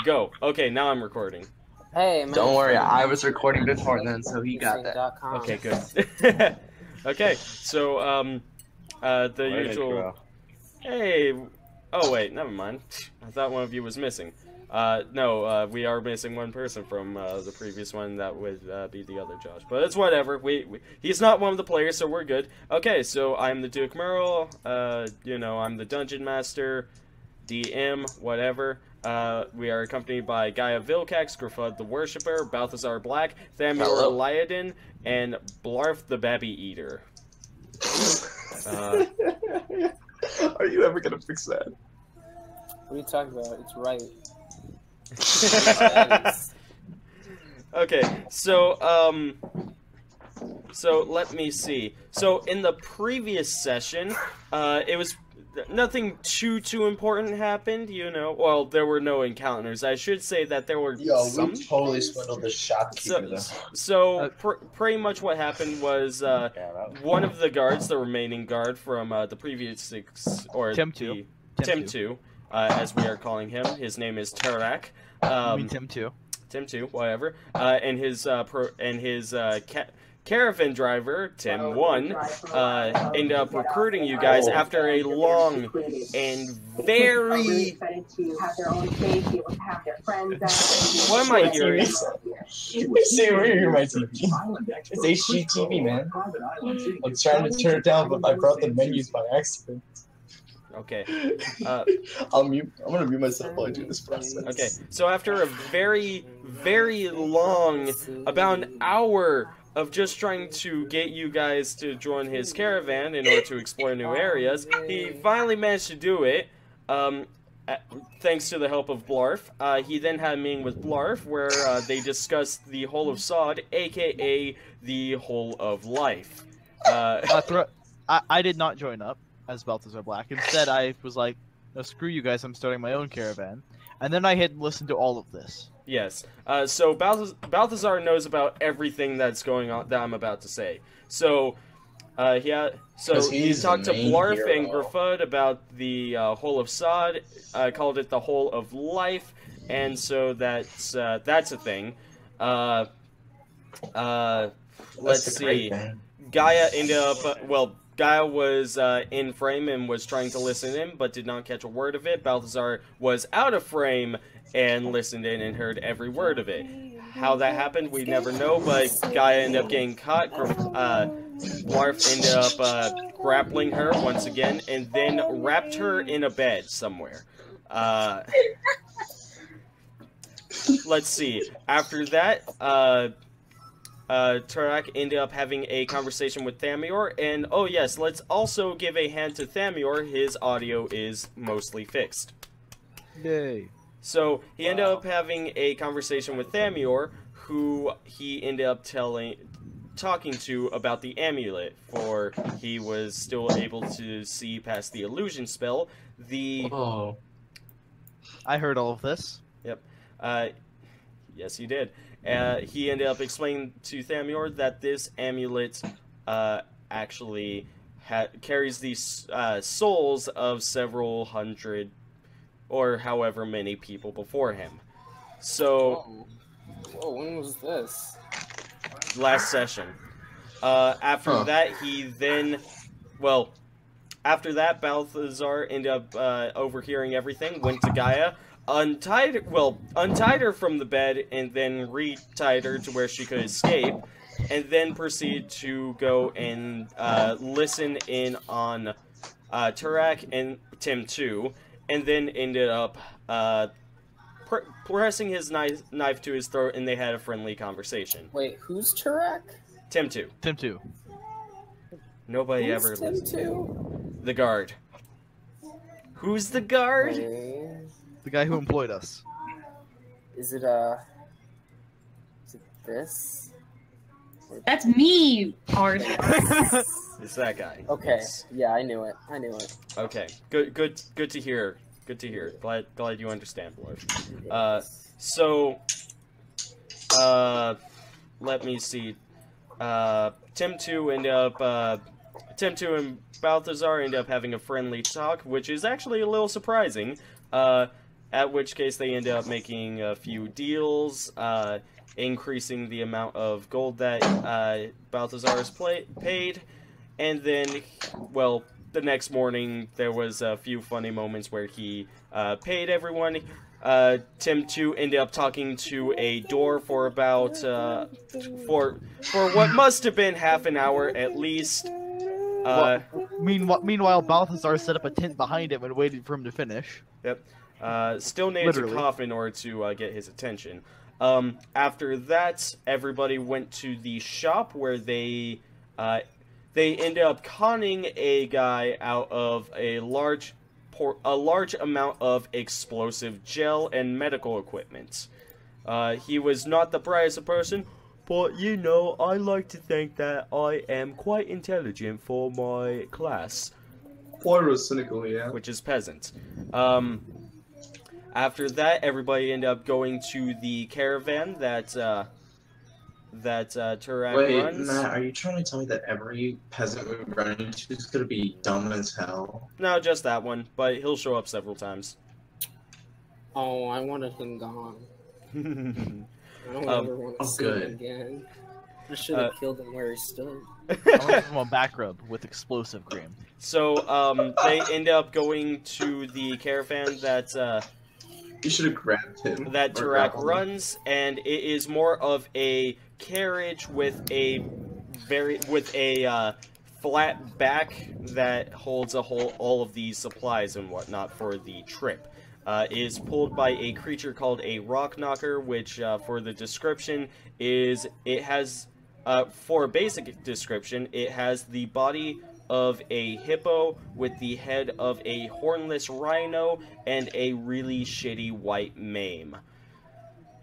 go. Okay, now I'm recording. Hey, man. Don't worry, I was recording before then, so he got that. Okay, good. Okay, so, the usual... Hey! Oh, wait, never mind. I thought one of you was missing. No, we are missing one person from, the previous one. That would, be the other Josh. But it's whatever. He's not one of the players, so we're good. Okay, so I'm the DukeMuRL. You know, I'm the Dungeon Master, DM, whatever. We are accompanied by Gaia, Vilcax, Gruffudd the Worshipper, Balthazar Black, Thamior, Liadon, and Blarf the Babby Eater. Are you ever gonna fix that? What are you talking about? It's right. Okay, so let me see. So in the previous session, it was nothing too important happened, you know. Well, there were no encounters. I should say that there were some. We totally swindled the shopkeeper, though. So pretty much what happened was one of the guards, the remaining guard from the previous six, or Tim 2, as we are calling him. His name is Cleric. Tim 2. Tim 2, whatever. And his caravan driver, Tim 1, ended up recruiting you guys after a long and very... What am I hearing? Say we're hearing my TV. It's HGTV, man. I'm trying to turn it down, but I brought the menus by accident. Okay. I'm gonna mute myself while I do this process. Okay, so after a very, very long, about an hour of just trying to get you guys to join his caravan in order to explore new areas, he finally managed to do it, thanks to the help of Blarf. He then had a meeting with Blarf where they discussed the Whole of Sod, aka the Whole of Life. I did not join up as Balthazar Black. Instead, I was like, no, screw you guys, I'm starting my own caravan. And then I had listened to all of this. Yes. So Balthazar knows about everything that's going on that I'm about to say. So he talked to Blarf and Gruffudd about the Whole of Sod, called it the Whole of Life, and so that's a thing. Let's see. Gaia ended up Gaia was in frame and was trying to listen in, but did not catch a word of it. Balthazar was out of frame and listened in and heard every word of it. How that happened, we never know, but Gaia ended up getting caught. Blarf ended up grappling her once again, and then wrapped her in a bed somewhere. Let's see. After that, Cleric ended up having a conversation with Thamior, and oh yes, let's also give a hand to Thamior. His audio is mostly fixed. Yay. So he ended up having a conversation with Thamior, who he ended up talking to about the amulet, for he was still able to see past the illusion spell. I heard all of this. Yep. Yes, you did. He ended up explaining to Thamior that this amulet actually carries the souls of several hundred or however many people before him. So... Whoa, when was this? Last session. After that, he then... Well, after that, Balthazar ended up overhearing everything, went to Gaia, untied her from the bed, and then retied her to where she could escape, and then proceeded to go and listen in on Cleric and Tim 2, and then ended up pressing his knife to his throat, and they had a friendly conversation. Wait, who's Cleric? Tim 2. Tim 2. Nobody Who's ever Tim listened. 2? The guard. Who's the guard? Okay. The guy who employed us. Is it this? That's me, Art. It's that guy. Okay. Yes. Yeah, I knew it. Okay. Good to hear. Good to hear. Glad you understand, Blarf. Let me see. Tim 2 and Balthazar ended up having a friendly talk, which is actually a little surprising. at which case they end up making a few deals, increasing the amount of gold that Balthazar has paid, and then, well, the next morning there was a few funny moments where he paid everyone. Tim 2 ended up talking to a door for about for what must have been half an hour at least. Meanwhile, Balthazar set up a tent behind him and waited for him to finish. Yep. Still needed to cough in order to get his attention. After that, everybody went to the shop where they ended up conning a guy out of a large amount of explosive gel and medical equipment. He was not the brightest person, but you know, I like to think that I am quite intelligent for my class. Or cynical, yeah. Which is peasant. After that, everybody ended up going to the caravan that Turak runs. Wait, Matt, are you trying to tell me that every peasant we run into is gonna be dumb as hell? No, just that one, but he'll show up several times. Oh, I wanted him gone. I don't ever want to see him again. I should have killed him where he stood. I want to give him a back rub with explosive cream. So, they end up going to the caravan that, you should have grabbed him. That Turak runs, and it is more of a carriage with a flat back that holds all of the supplies and whatnot for the trip. It is pulled by a creature called a rock knocker, which, for the description, for a basic description, it has the body of a hippo with the head of a hornless rhino and a really shitty white mane.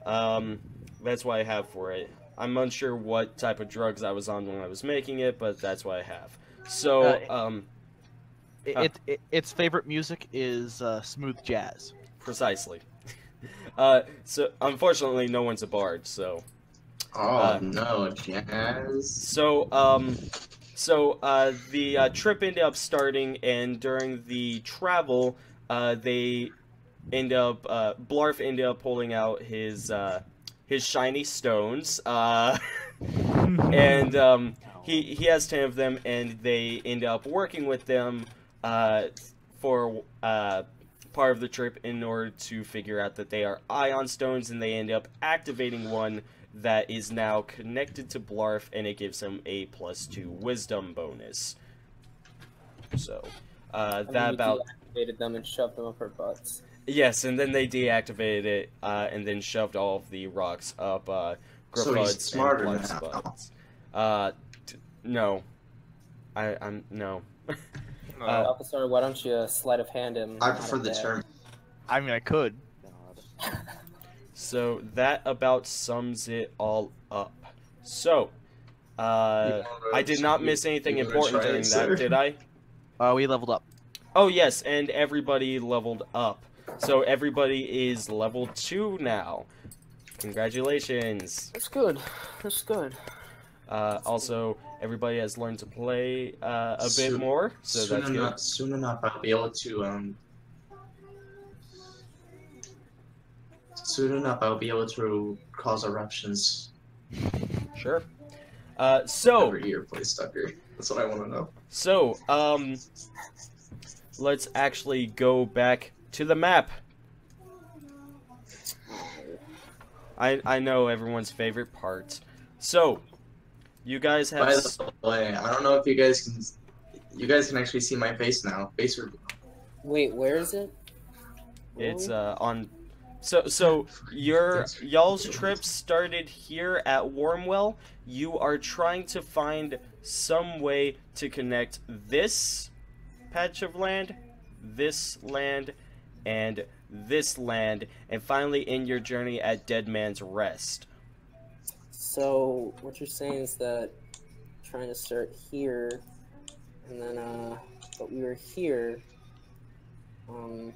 That's what I have for it. I'm unsure what type of drugs I was on when I was making it, but that's what I have. So, its favorite music is smooth jazz. Precisely. So, unfortunately, no one's a bard, so... Oh, no, jazz. So, the trip ended up starting, and during the travel, Blarf ended up pulling out his shiny stones, and he has 10 of them, and they end up working with them for part of the trip in order to figure out that they are ion stones, and they end up activating one that is now connected to Blarf, and it gives him a +2 wisdom bonus. So, that about... deactivated them and shoved them up our butts. Yes, and then they deactivated it, and then shoved all of the rocks up Gruffudd's and Blarf's butts. No. No. Officer, why don't you sleight of hand him? I prefer the term. I mean, I could. So that about sums it all up. So, I did not miss anything important during that, did I? We leveled up. Oh yes, and everybody leveled up. So everybody is level 2 now. Congratulations. That's good. That's good. Also, everybody has learned to play a bit more, so that's good. Soon enough, I'll be able to Soon enough, I'll be able to cause eruptions. Sure. So... Every year, please, Tucker. That's what I want to know. So, let's actually go back to the map. I know everyone's favorite part. So, you guys have... By the way, I don't know if you guys can... You guys can actually see my face now. Face reveal. Wait, where is it? It's, on... So y'all's trip started here at Warmwell. You are trying to find some way to connect this patch of land, this land, and this land, and finally end your journey at Dead Man's Rest. So what you're saying is that trying to start here, and then but we were here, and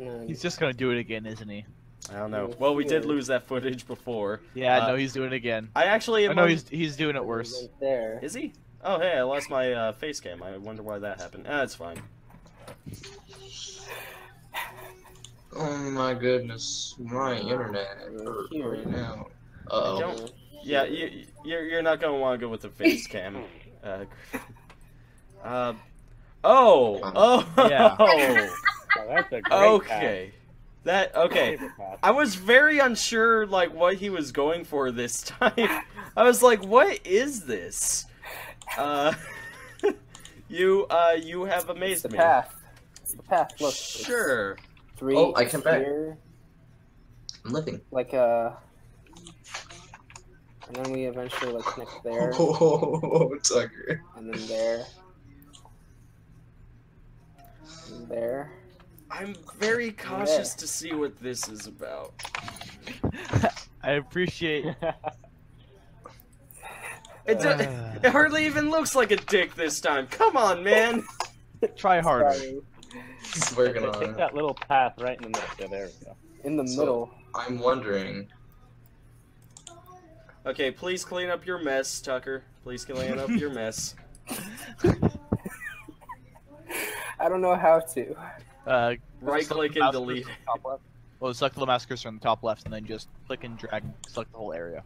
then... He's just gonna do it again, isn't he? I don't know. Well, we did lose that footage before. Yeah, no, he's doing it again. I actually... I know he's doing it worse. There. Is he? Oh, hey, I lost my face cam. I wonder why that happened. It's fine. Oh my goodness, my internet Here. right now. I don't. Yeah, you're not gonna want to go with the face cam. Oh. Yeah. Oh, that's a great Okay. Okay. I was very unsure, like, what he was going for this time. I was like, what is this? You have amazed me. Path. It's the path. Look. Sure. 3 Oh, I come back. here, I'm living. like and then we eventually like connect there, Oh, Tucker. and then there, and there. I'm very cautious to see what this is about. I appreciate. It hardly even looks like a dick this time. Come on, man. Try harder. Sorry. It's working Take on. that little path right in the middle. Yeah, there we go. In the So- middle. I'm wondering. Okay, please clean up your mess, Tucker. Please clean up your mess. I don't know how to. Right click and delete. Top left. Well, select the mouse cursor on the top left, and then just click and drag and select the whole area.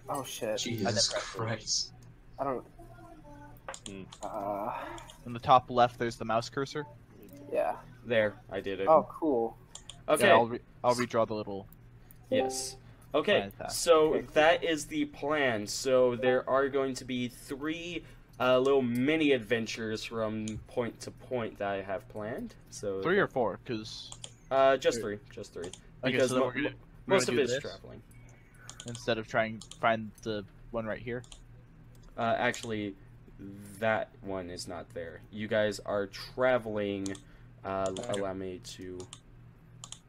Oh shit. Jesus Christ. I don't. On the top left, there's the mouse cursor. Yeah. There, I did it. Oh, cool. Okay. Yeah, I'll redraw the little. Yes. Okay, Fantastic. so that is the plan. So there are going to be 3 little mini adventures from point to point that I have planned. So 3 or 4, because just 3, just 3. okay, Because so then we're most gonna of do it's this traveling. instead of trying to find the one right here. Actually, that one is not there. You guys are traveling. Allow me to.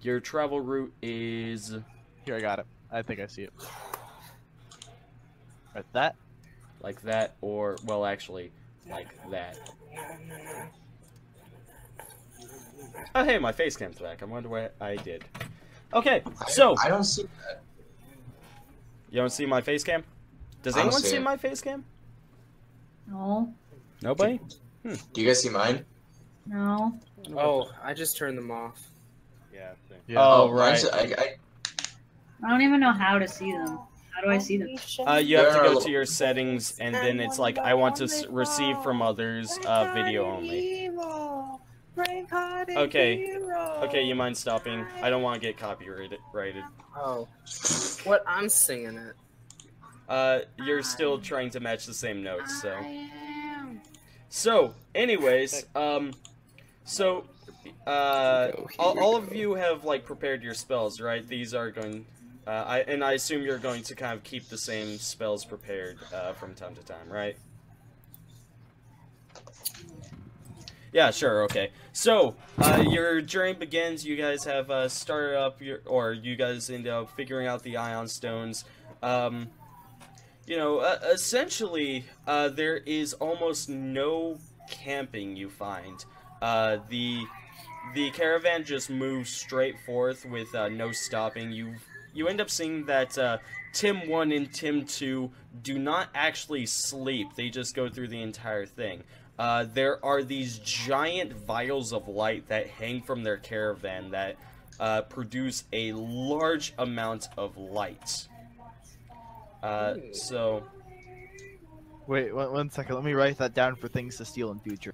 Your travel route is. Here, I got it. I think I see it. Right, that. Like that, or, well, actually, like that. Oh, hey, my face cam's back. I wonder what I did. Okay, so. I don't see that. You don't see my face cam? Does I don't anyone see see it. my face cam? No, Nobody? Do you guys see mine? no. Oh, I just turned them off. Yeah, same. Yeah. Oh, mine's- right. I don't even know how to see them. How do I see them? You have to There are go to your settings, and then it's like, I want to receive from others, video only. Okay. Okay, you mind stopping? I don't want to get copyrighted. Oh. What? I'm singing it. You're still trying to match the same notes, so. So, anyways, all of you have, like, prepared your spells, right? These are going, I assume you're going to kind of keep the same spells prepared, from time to time, right? Yeah, sure, okay. So, your journey begins, you guys have, started up you guys end up figuring out the Ion Stones. You know, essentially, there is almost no camping you find. The caravan just moves straight forth with no stopping. You end up seeing that Tim 1 and Tim 2 do not actually sleep. They just go through the entire thing. There are these giant vials of light that hang from their caravan that produce a large amount of light. So... Wait, one second. Let me write that down for things to steal in future.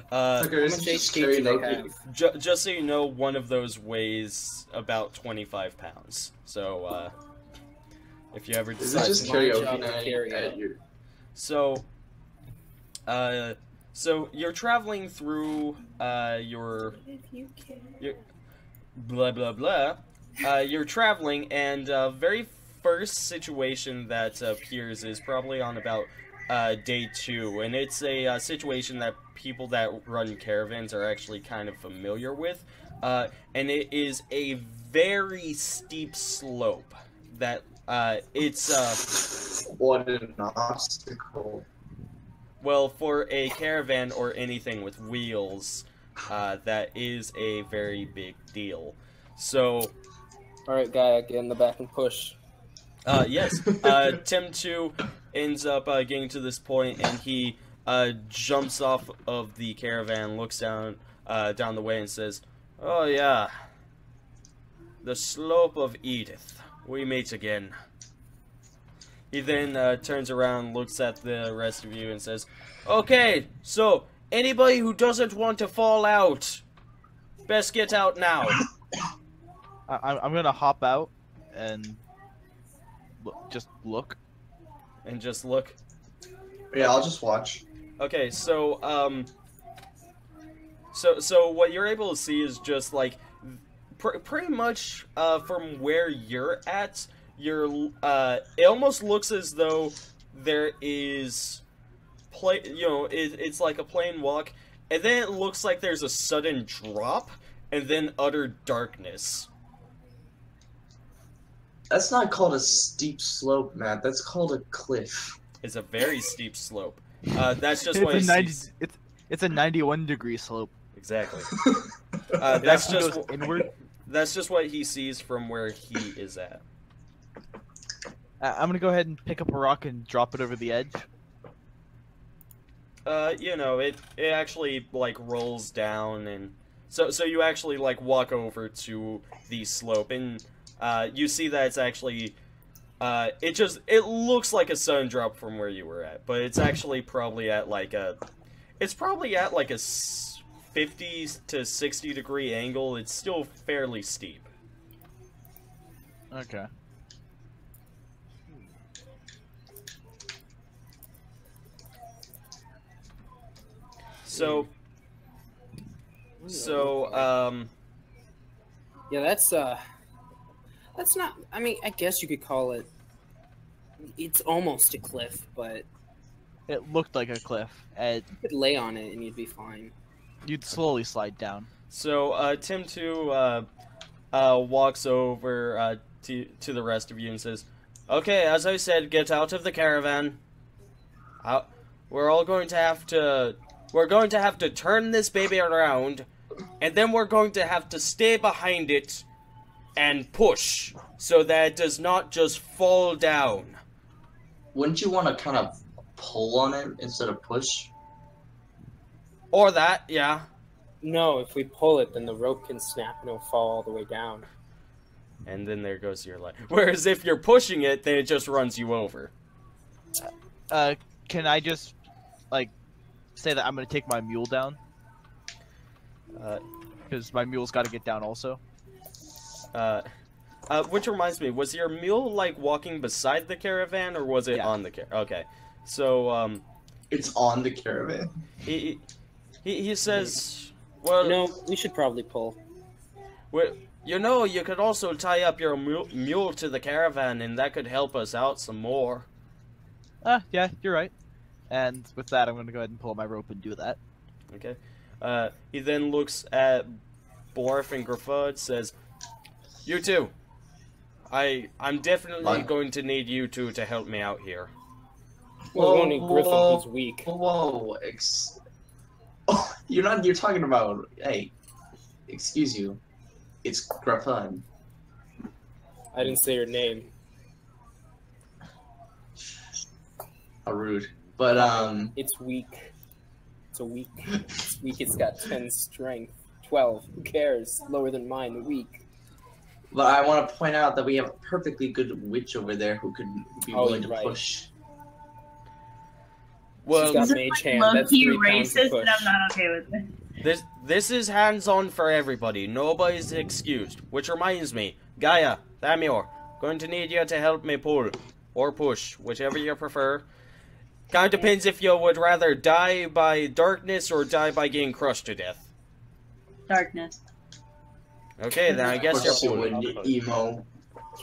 Tucker, How isn't much just HP carry do they Loki? have? just so you know, one of those weighs about 25 pounds. So, if you ever Is decide it just to... karaoke night at your... So, so you're traveling through, your blah blah blah. You're traveling, and very first situation that appears is probably on about day 2, and it's a situation that people that run caravans are actually kind of familiar with, and it is a very steep slope that it's What an obstacle. well, for a caravan or anything with wheels, that is a very big deal. So, Alright, Gaia, get in the back and push. yes, Tim 2 ends up getting to this point, and he jumps off of the caravan, looks down the way, and says, Oh yeah. The slope of Edith. We meet again. He then turns around, looks at the rest of you, and says, "Okay, so anybody who doesn't want to fall out, best get out now." I'm gonna hop out and just look. And just look. Yeah, I'll just watch. Okay, so so what you're able to see is just like pretty much from where you're at. It almost looks as though there is it's like a plain walk, and then it looks like there's a sudden drop, and then utter darkness. That's not called a steep slope, Matt. That's called a cliff. It's a very steep slope. That's just what it's a 91-degree slope. Exactly. That's just goes inward. That's just what he sees from where he is at. I'm gonna go ahead and pick up a rock and drop it over the edge. It actually like rolls down, and so you actually like walk over to the slope, and you see that it's actually it looks like a sun drop from where you were at, but it's actually probably at like a 50 to 60 degree angle. It's still fairly steep. Okay. So Yeah, that's not. I mean, I guess you could call it. It's almost a cliff, but It looked like a cliff, and you could lay on it and you'd be fine. you'd slowly slide down. So Tim too walks over to the rest of you and says, "Okay, as I said, get out of the caravan. We're going to have to turn this baby around, and then we're going to have to stay behind it and push so that it does not just fall down." Wouldn't you want to kind of pull on it instead of push? Or that, yeah. No, if we pull it, then the rope can snap and it'll fall all the way down. And then there goes your life. Whereas if you're pushing it, then it just runs you over. Can I just, like, say that I'm gonna take my mule down? Because my mule's got to get down also. Which reminds me, was your mule, like, walking beside the caravan, or was it on the caravan? Okay. So, It's on the caravan. He says, well... No, we should probably pull. Well, you could also tie up your mule to the caravan, and that could help us out some more. Yeah, you're right. And with that, I'm gonna go ahead and pull my rope and do that. Okay. He then looks at Blarf and Gruffudd, says, "You two, I'm definitely going to need you two to help me out here." Well, we won't need Gruffudd, he's weak. Whoa, you're talking about, hey, excuse you, it's Gruffudd. I didn't say your name. How rude. But, It's weak. It's weak. It's weak, it's got 10 strength. 12, who cares? Lower than mine, weak. But I want to point out that we have a perfectly good witch over there who could be willing to right. push. Well, She's got mage hand. That's Low-key 3 pounds to racist, push. and I'm not okay with it. this is hands-on for everybody. Nobody's excused. Which reminds me, Gaia, Thamior, going to need you to help me pull. Or push, whichever you prefer. Kind of depends if you would rather die by darkness or die by getting crushed to death. Darkness. Okay, then I guess Push you're you pulling. into emo.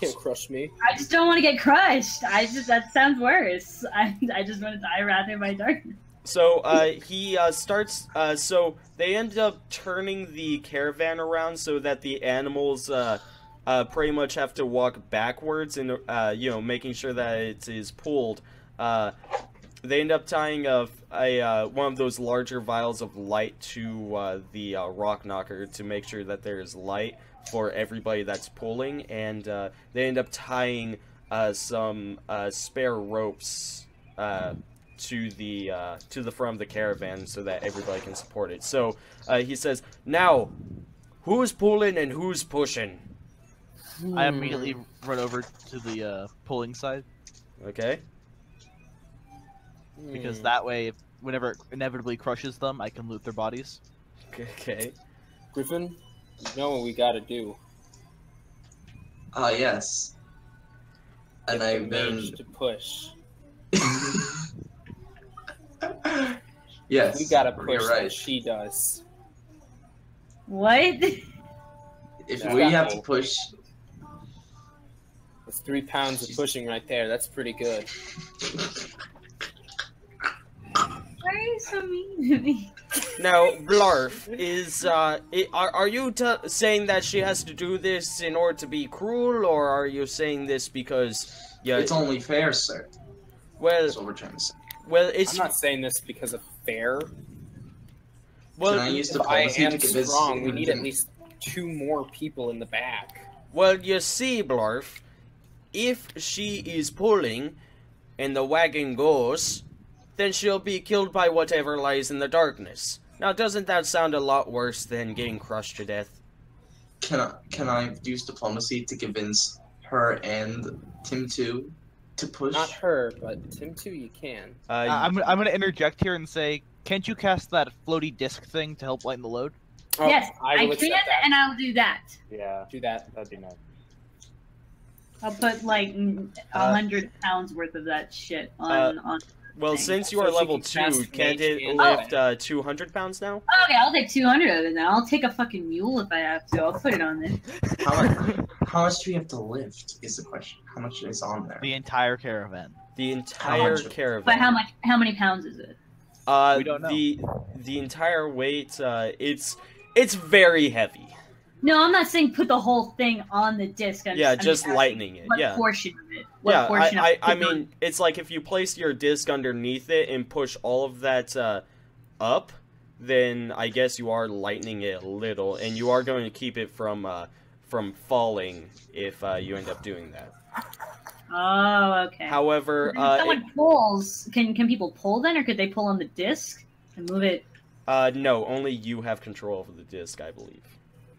Can't crush me. I just don't want to get crushed. That sounds worse. I just want to die rather by darkness. So, he starts, so they end up turning the caravan around so that the animals, pretty much have to walk backwards and, making sure that it is pulled. They end up tying one of those larger vials of light to the rock knocker to make sure that there is light for everybody that's pulling, and they end up tying some spare ropes to the front of the caravan so that everybody can support it. So he says, "Now, Who's pulling and who's pushing? I immediately run over to the pulling side Okay. because that way, whenever it inevitably crushes them, I can loot their bodies. Okay. Griffin, you know what we gotta do. Yes. And Get the I've been... mage to push. Yes. We gotta push you're right. like she does. What? If Yeah. we have to push... That's 3 pounds of pushing right there. That's pretty good. Why are you so mean to me? Now, Blarf, are you saying that she has to do this in order to be cruel, or are you saying this because... Yeah, It's only fair, sir. well, That's what we're trying to say. well, it's... I'm not saying this because of fair. well, Can I use If I diplomacy am to convince strong, we him need to- at least 2 more people in the back. well, you see, Blarf, if she is pulling and the wagon goes, then she'll be killed by whatever lies in the darkness. Now, doesn't that sound a lot worse than getting crushed to death? Can I use diplomacy to convince her and Tim too to push? Not her, but Tim too, you can. I'm gonna interject here and say, can't you cast that floaty disc thing to help lighten the load? Oh, Yes, I will can, accept that. and I'll do that. Yeah, Do that. that'd be nice. I'll put like 100 pounds worth of that shit on. Well, thing. since you So are she level can 2, cast can't mage it and lift 200 pounds now? Okay, I'll take 200 of it now. I'll take a fucking mule if I have to. I'll put it on there. How much do we have to lift? Is the question. How much is on there? The entire caravan. The entire much? caravan. But how many pounds is it? We don't know. The entire weight, it's very heavy. No, I'm not saying put the whole thing on the disc. I'm Yeah, just just asking lightening it. What Yeah. portion of it? What Yeah, portion of I it? mean, it's like if you place your disc underneath it and push all of that up, then I guess you are lightening it a little, and you are going to keep it from falling if you end up doing that. Oh, okay. However, If someone pulls, can people pull then, or could they pull on the disc and move it? no, only you have control over the disc, I believe.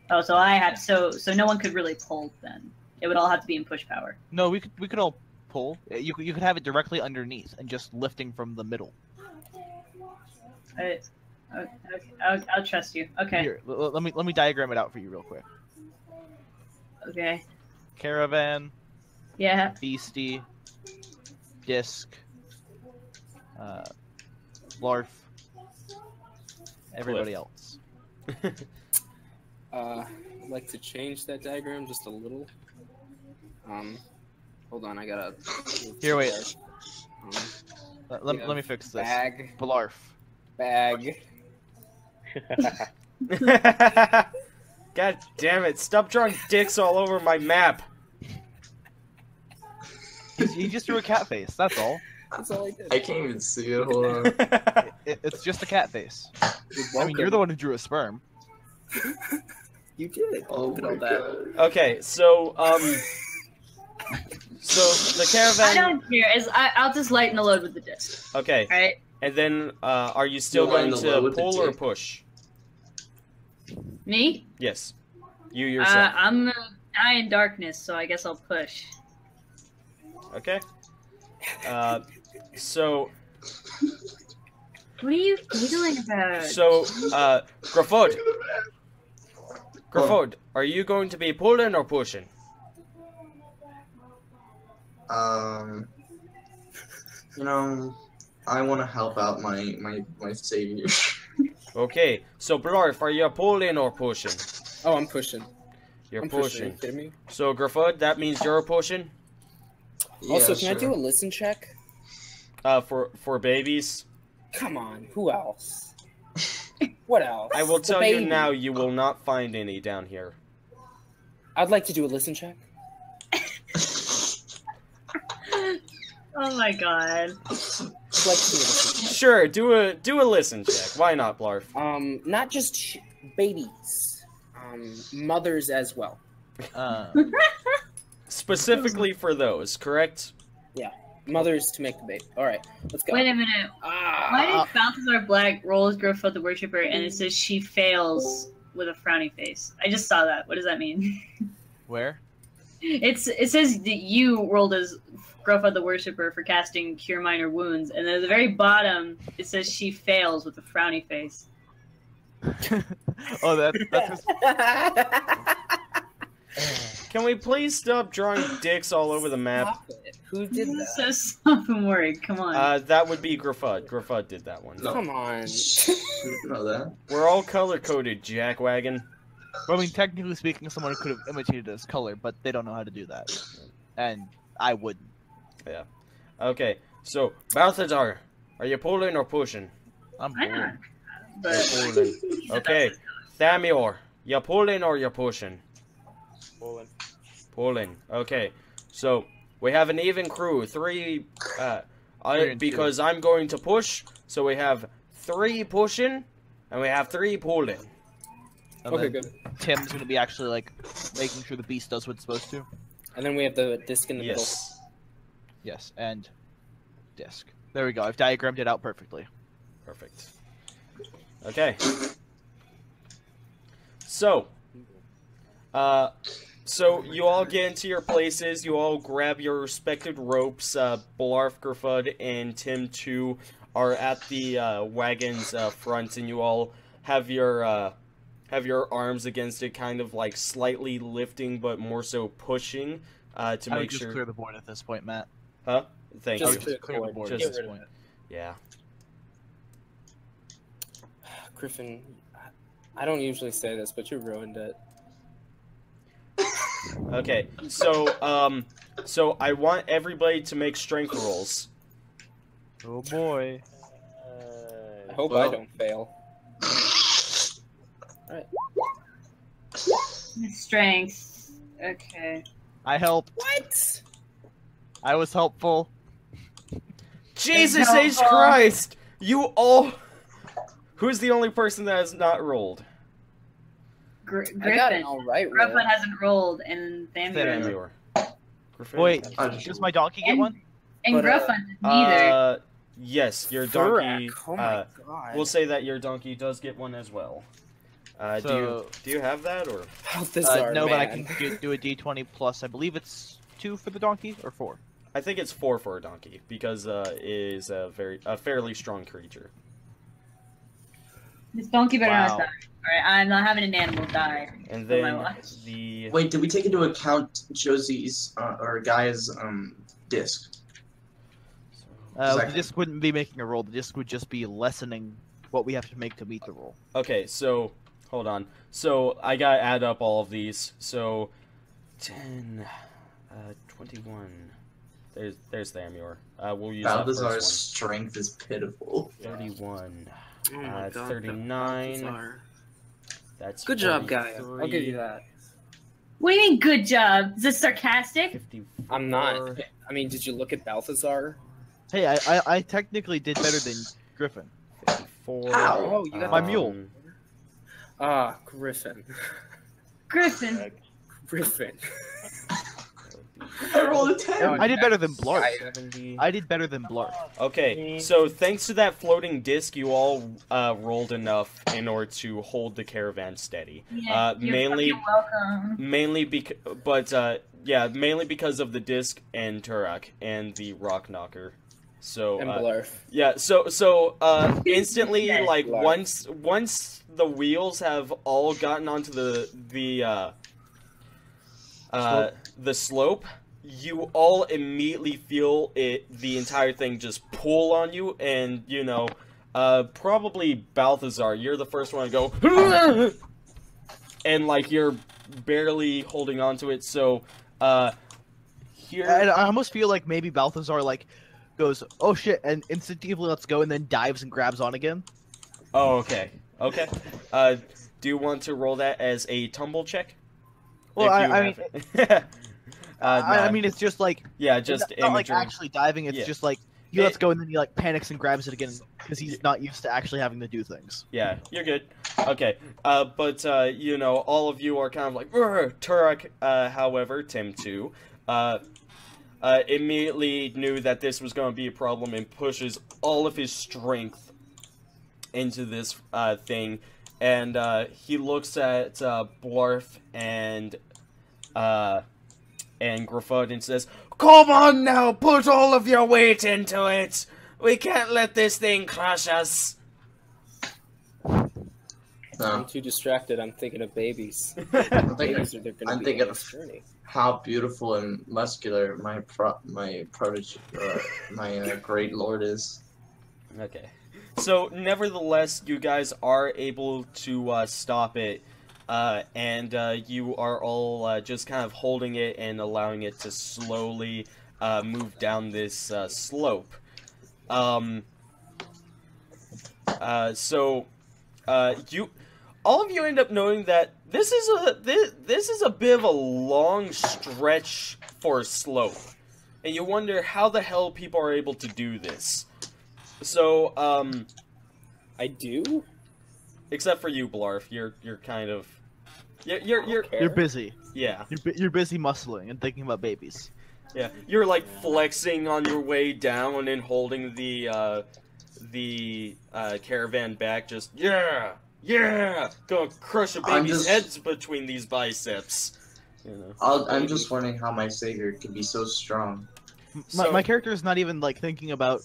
Oh, so I have so no one could really pull then. It would all have to be in push power. No, we could all pull. You could have it directly underneath and just lifting from the middle. Okay, I'll trust you. Okay. Here, let me diagram it out for you real quick. Okay. Caravan, Yeah. beastie, disc, Blarf, everybody else. I'd like to change that diagram just a little. Hold on, I gotta. Here, wait. Let yeah, me fix this. Bag. Blarf. God damn it! Stop drawing dicks all over my map. He just drew a cat face. That's all. That's all I did. I can't even see it. Hold on. It's just a cat face. I mean, you're the one who drew a sperm. You did. Oh Look at my all that. god. Okay, so the caravan. I don't care. I'll just lighten the load with the disc. Okay, All right. and then are you still You'll line going the load to with the pull or dick. push? Me? Yes, you yourself. I'm gonna die in darkness, so I guess I'll push. Okay. So What are you giggling about? Gruffudd. Gruffudd, are you going to be pulling or pushing? You know, I want to help out my savior. Okay, so Blarf, are you pulling or pushing? Oh, I'm pushing. You're I'm pushing. Are you kidding me? So Gruffudd, that means you're pushing? Also, Yeah, can I do sure. a listen check? For babies? Come on, who else? What else? I will The tell you baby. now, you will not find any down here. I'd like to do a listen check. Oh my god. I'd like to do a listen check. Sure, do a listen check. Why not, Blarf? Not just babies, mothers as well. Specifically for those, correct? Mothers to make the baby. All right, let's go. Wait a minute. Why did Balthazar Black roll his Gruffudd the Worshipper and it says she fails with a frowny face. I just saw that. What does that mean? Where? It says that you rolled as Gruffudd the Worshipper for casting Cure Minor Wounds, and then at the very bottom it says she fails with a frowny face. Oh, that's Can we please stop drawing dicks all over the map? Stop it. Who did that? So sophomoric, come on. That would be Gruffudd. Gruffudd did that one. Come on. know that. We're all color-coded, jackwagon. Well, I mean, technically speaking, someone could have imitated his color, but they don't know how to do that. And I wouldn't. Yeah. Okay, so, Balthazar, are you pulling or pushing? I'm I bored. know. You're But pulling. Okay, Thamior, you pulling or you pushing? Pulling. Pulling. Okay, so, we have an even crew. Three and because I'm going to push, so we have 3 pushing, and we have 3 pulling. And Okay, then good. Tim's gonna be actually like making sure the beast does what it's supposed to. And then we have the disc in the Yes. Yes, and disc. There we go. I've diagrammed it out perfectly. Perfect. Okay. So, so you all get into your places. You all grab your respective ropes. Blarf, Gruffudd, and Tim 2 are at the wagon's front, and you all have your arms against it, kind of like slightly lifting, but more so pushing to I would make just sure. clear the board at this point, Matt. Huh? Thank Just you. clear Clear the board. board Just- at Get this rid of point. it. Yeah. Griffin, I don't usually say this, but you ruined it. Okay. So I want everybody to make strength rolls. Oh boy. I hope I Well- don't fail. strength. Okay. I helped. What? I was helpful. Jesus No, H. Christ! You all. Who's the only person that has not rolled? I got an Griffin. alright roll. Gruffudd hasn't rolled, and Thamior. Thamior. Griffin? Wait, I does my donkey get one? and But, Gruffudd neither. Yes, your donkey. Thurak, oh my god. We'll say that your donkey does get one as well. Do you have that or? Balthazar, No, but I man. can do a d20 plus. I believe it's 2 for the donkey or 4. I think it's 4 for a donkey because it is a fairly strong creature. This donkey better Wow. not die. Alright, I'm not having an animal die. And on my then watch. the Wait, did we take into account Josie's or Gaia's disc? The Exactly. disc wouldn't be making a roll. The disc would just be lessening what we have to make to meet the roll. Okay, so hold on. So I gotta add up all of these. So 10, 21. There's Thamior. We'll use that Balthazar's first strength is pitiful. one. 31. Oh my god, 39. Balthazar. That's Good job, Gaia. I'll 43, give you that. What do you mean, good job? Is this sarcastic? 54. I'm not. I mean, did you look at Balthazar? Hey, I technically did better than Griffin. 54. Ow. Oh, you got My mule. Ah, Griffin. Griffin. Griffin. I rolled a 10. I did better than Blarf. 70. I did better than Blarf. Okay, so thanks to that floating disc, you all rolled enough in order to hold the caravan steady. Yeah, you're Mainly, fucking welcome. mainly because of the disc and Turak and the rock knocker. So And Blarf. yeah, so instantly, Yes. like Blarf. once the wheels have all gotten onto the slope, you all immediately feel the entire thing just pull on you, and you know, probably Balthazar, you're the first one to go, and like you're barely holding onto it. So here, And I almost feel like maybe Balthazar like goes, "Oh shit," and instinctively lets go, and then dives and grabs on again. oh okay. Do you want to roll that as a tumble check? Well, If you I have it. I mean, it's just like yeah, just it's not like imagery. actually diving. It's Yeah. just like he lets go and then he like panics and grabs it again because he's not used to actually having to do things. Yeah, you're good. Okay, but you know, all of you are kind of like Turak. However, Tim 2, immediately knew that this was going to be a problem and pushes all of his strength into this thing, and he looks at Blarf and Gruffudd and says, "Come on now, put all of your weight into it. We can't let this thing crush us." I'm too distracted. I'm thinking of babies. I'm Babies are going to be on this journey. how beautiful and muscular my protege, my great lord is. Okay. So, nevertheless, you guys are able to stop it, and you are all just kind of holding it and allowing it to slowly move down this slope. All of you end up knowing that this is a bit of a long stretch for a slope, and you wonder how the hell people are able to do this. So, I do? except for you, Blarf, you're kind of, You're busy. yeah, You're busy muscling and thinking about babies. yeah, you're like flexing on your way down and holding the caravan back, just yeah, gonna crush a baby's heads between these biceps. You know. I'm just wondering how my savior can be so strong. My character is not even like thinking about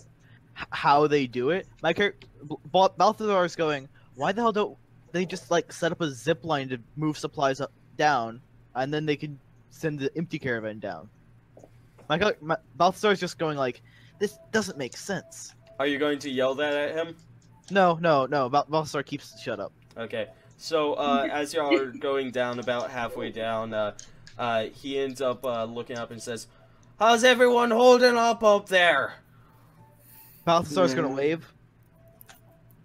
how they do it. My character Balthazar is going, why the hell don't they just like set up a zip line to move supplies down, and then they can send the empty caravan down? My Balthazar is just going like, this doesn't make sense. Are you going to yell that at him? No. Balthazar keeps shut up. Okay. So, as y'all are going down, about halfway down, he ends up looking up and says, "How's everyone holding up there?" Balthazar's gonna wave,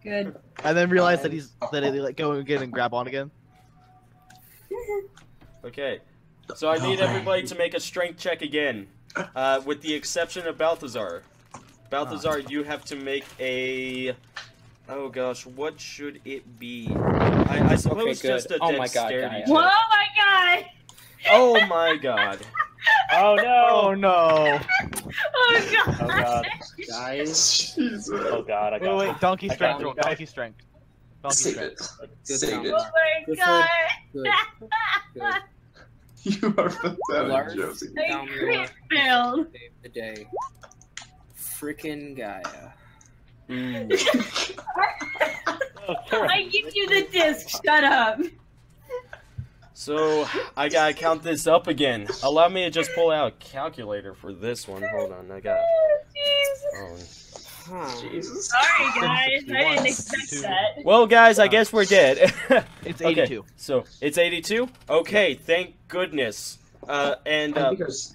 Good. and then realize that they like go again and grab on again. Okay. So I need everybody to make a strength check again, with the exception of Balthazar. Balthazar, you have to make a... Oh gosh, what should it be? I suppose just a dexterity check. Whoa, my god! Oh my god. Oh no! Oh no! Oh god! Oh god! Guys, Jesus. Oh god! I got Wait, donkey I strength. got- Donkey strength. Donkey Save strength. it. Save it. Oh my Good god! Good. Good. You are pathetic, Lars, Josie. I crit failed. Save the day. Frickin' Gaia. I give you the disc. Shut up. So, I gotta count this up again. Allow me to just pull out a calculator for this one. Hold on, I got... Oh, jeez. Oh. Jesus. Sorry, guys. I didn't expect that. Well, guys, I guess we're dead. It's Okay, 82. so, it's 82? Okay, thank goodness.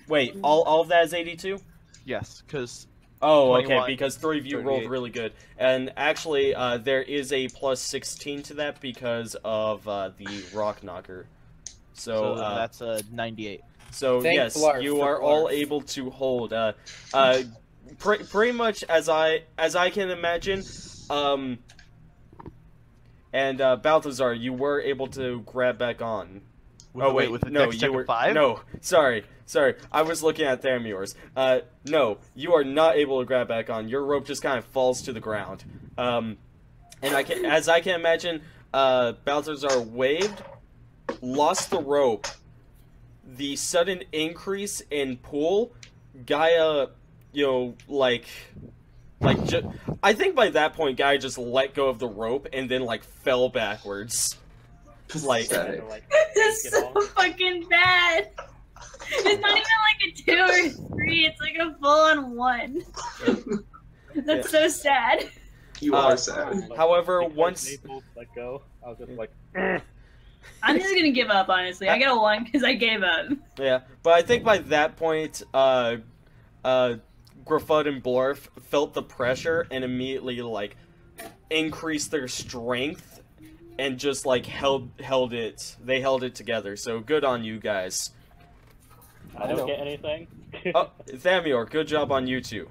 Wait, all of that is 82? Yes, because Oh, okay, 21, because 3 of you rolled 38. really good. And actually, there is a plus 16 to that because of the rock knocker. So, that's 98. so Thank yes, Blarf you for are all Blarf. able to hold. Pretty much as I can imagine. And Balthazar, you were able to grab back on. Oh wait, with the no, dex check you were of 5? no. Sorry. I was looking at Thamior's. No, you are not able to grab back on. Your rope just kind of falls to the ground. And as I can imagine, Balthazar waved, lost the rope. The sudden increase in pull, Gaia, I think by that point, Gaia just let go of the rope and then fell backwards. This is so fucking bad. It's not even like a 2 or 3. It's like a full-on 1. That's so sad. You are sad. However, Because once Naples let go, I was just like, I'm just gonna give up, honestly. I got a 1 because I gave up. yeah, but I think by that point, Gruffudd and Blarf felt the pressure and immediately increased their strength and just held it. They held it together. So good on you guys. I don't get anything. Oh, Thamior, good job on you two.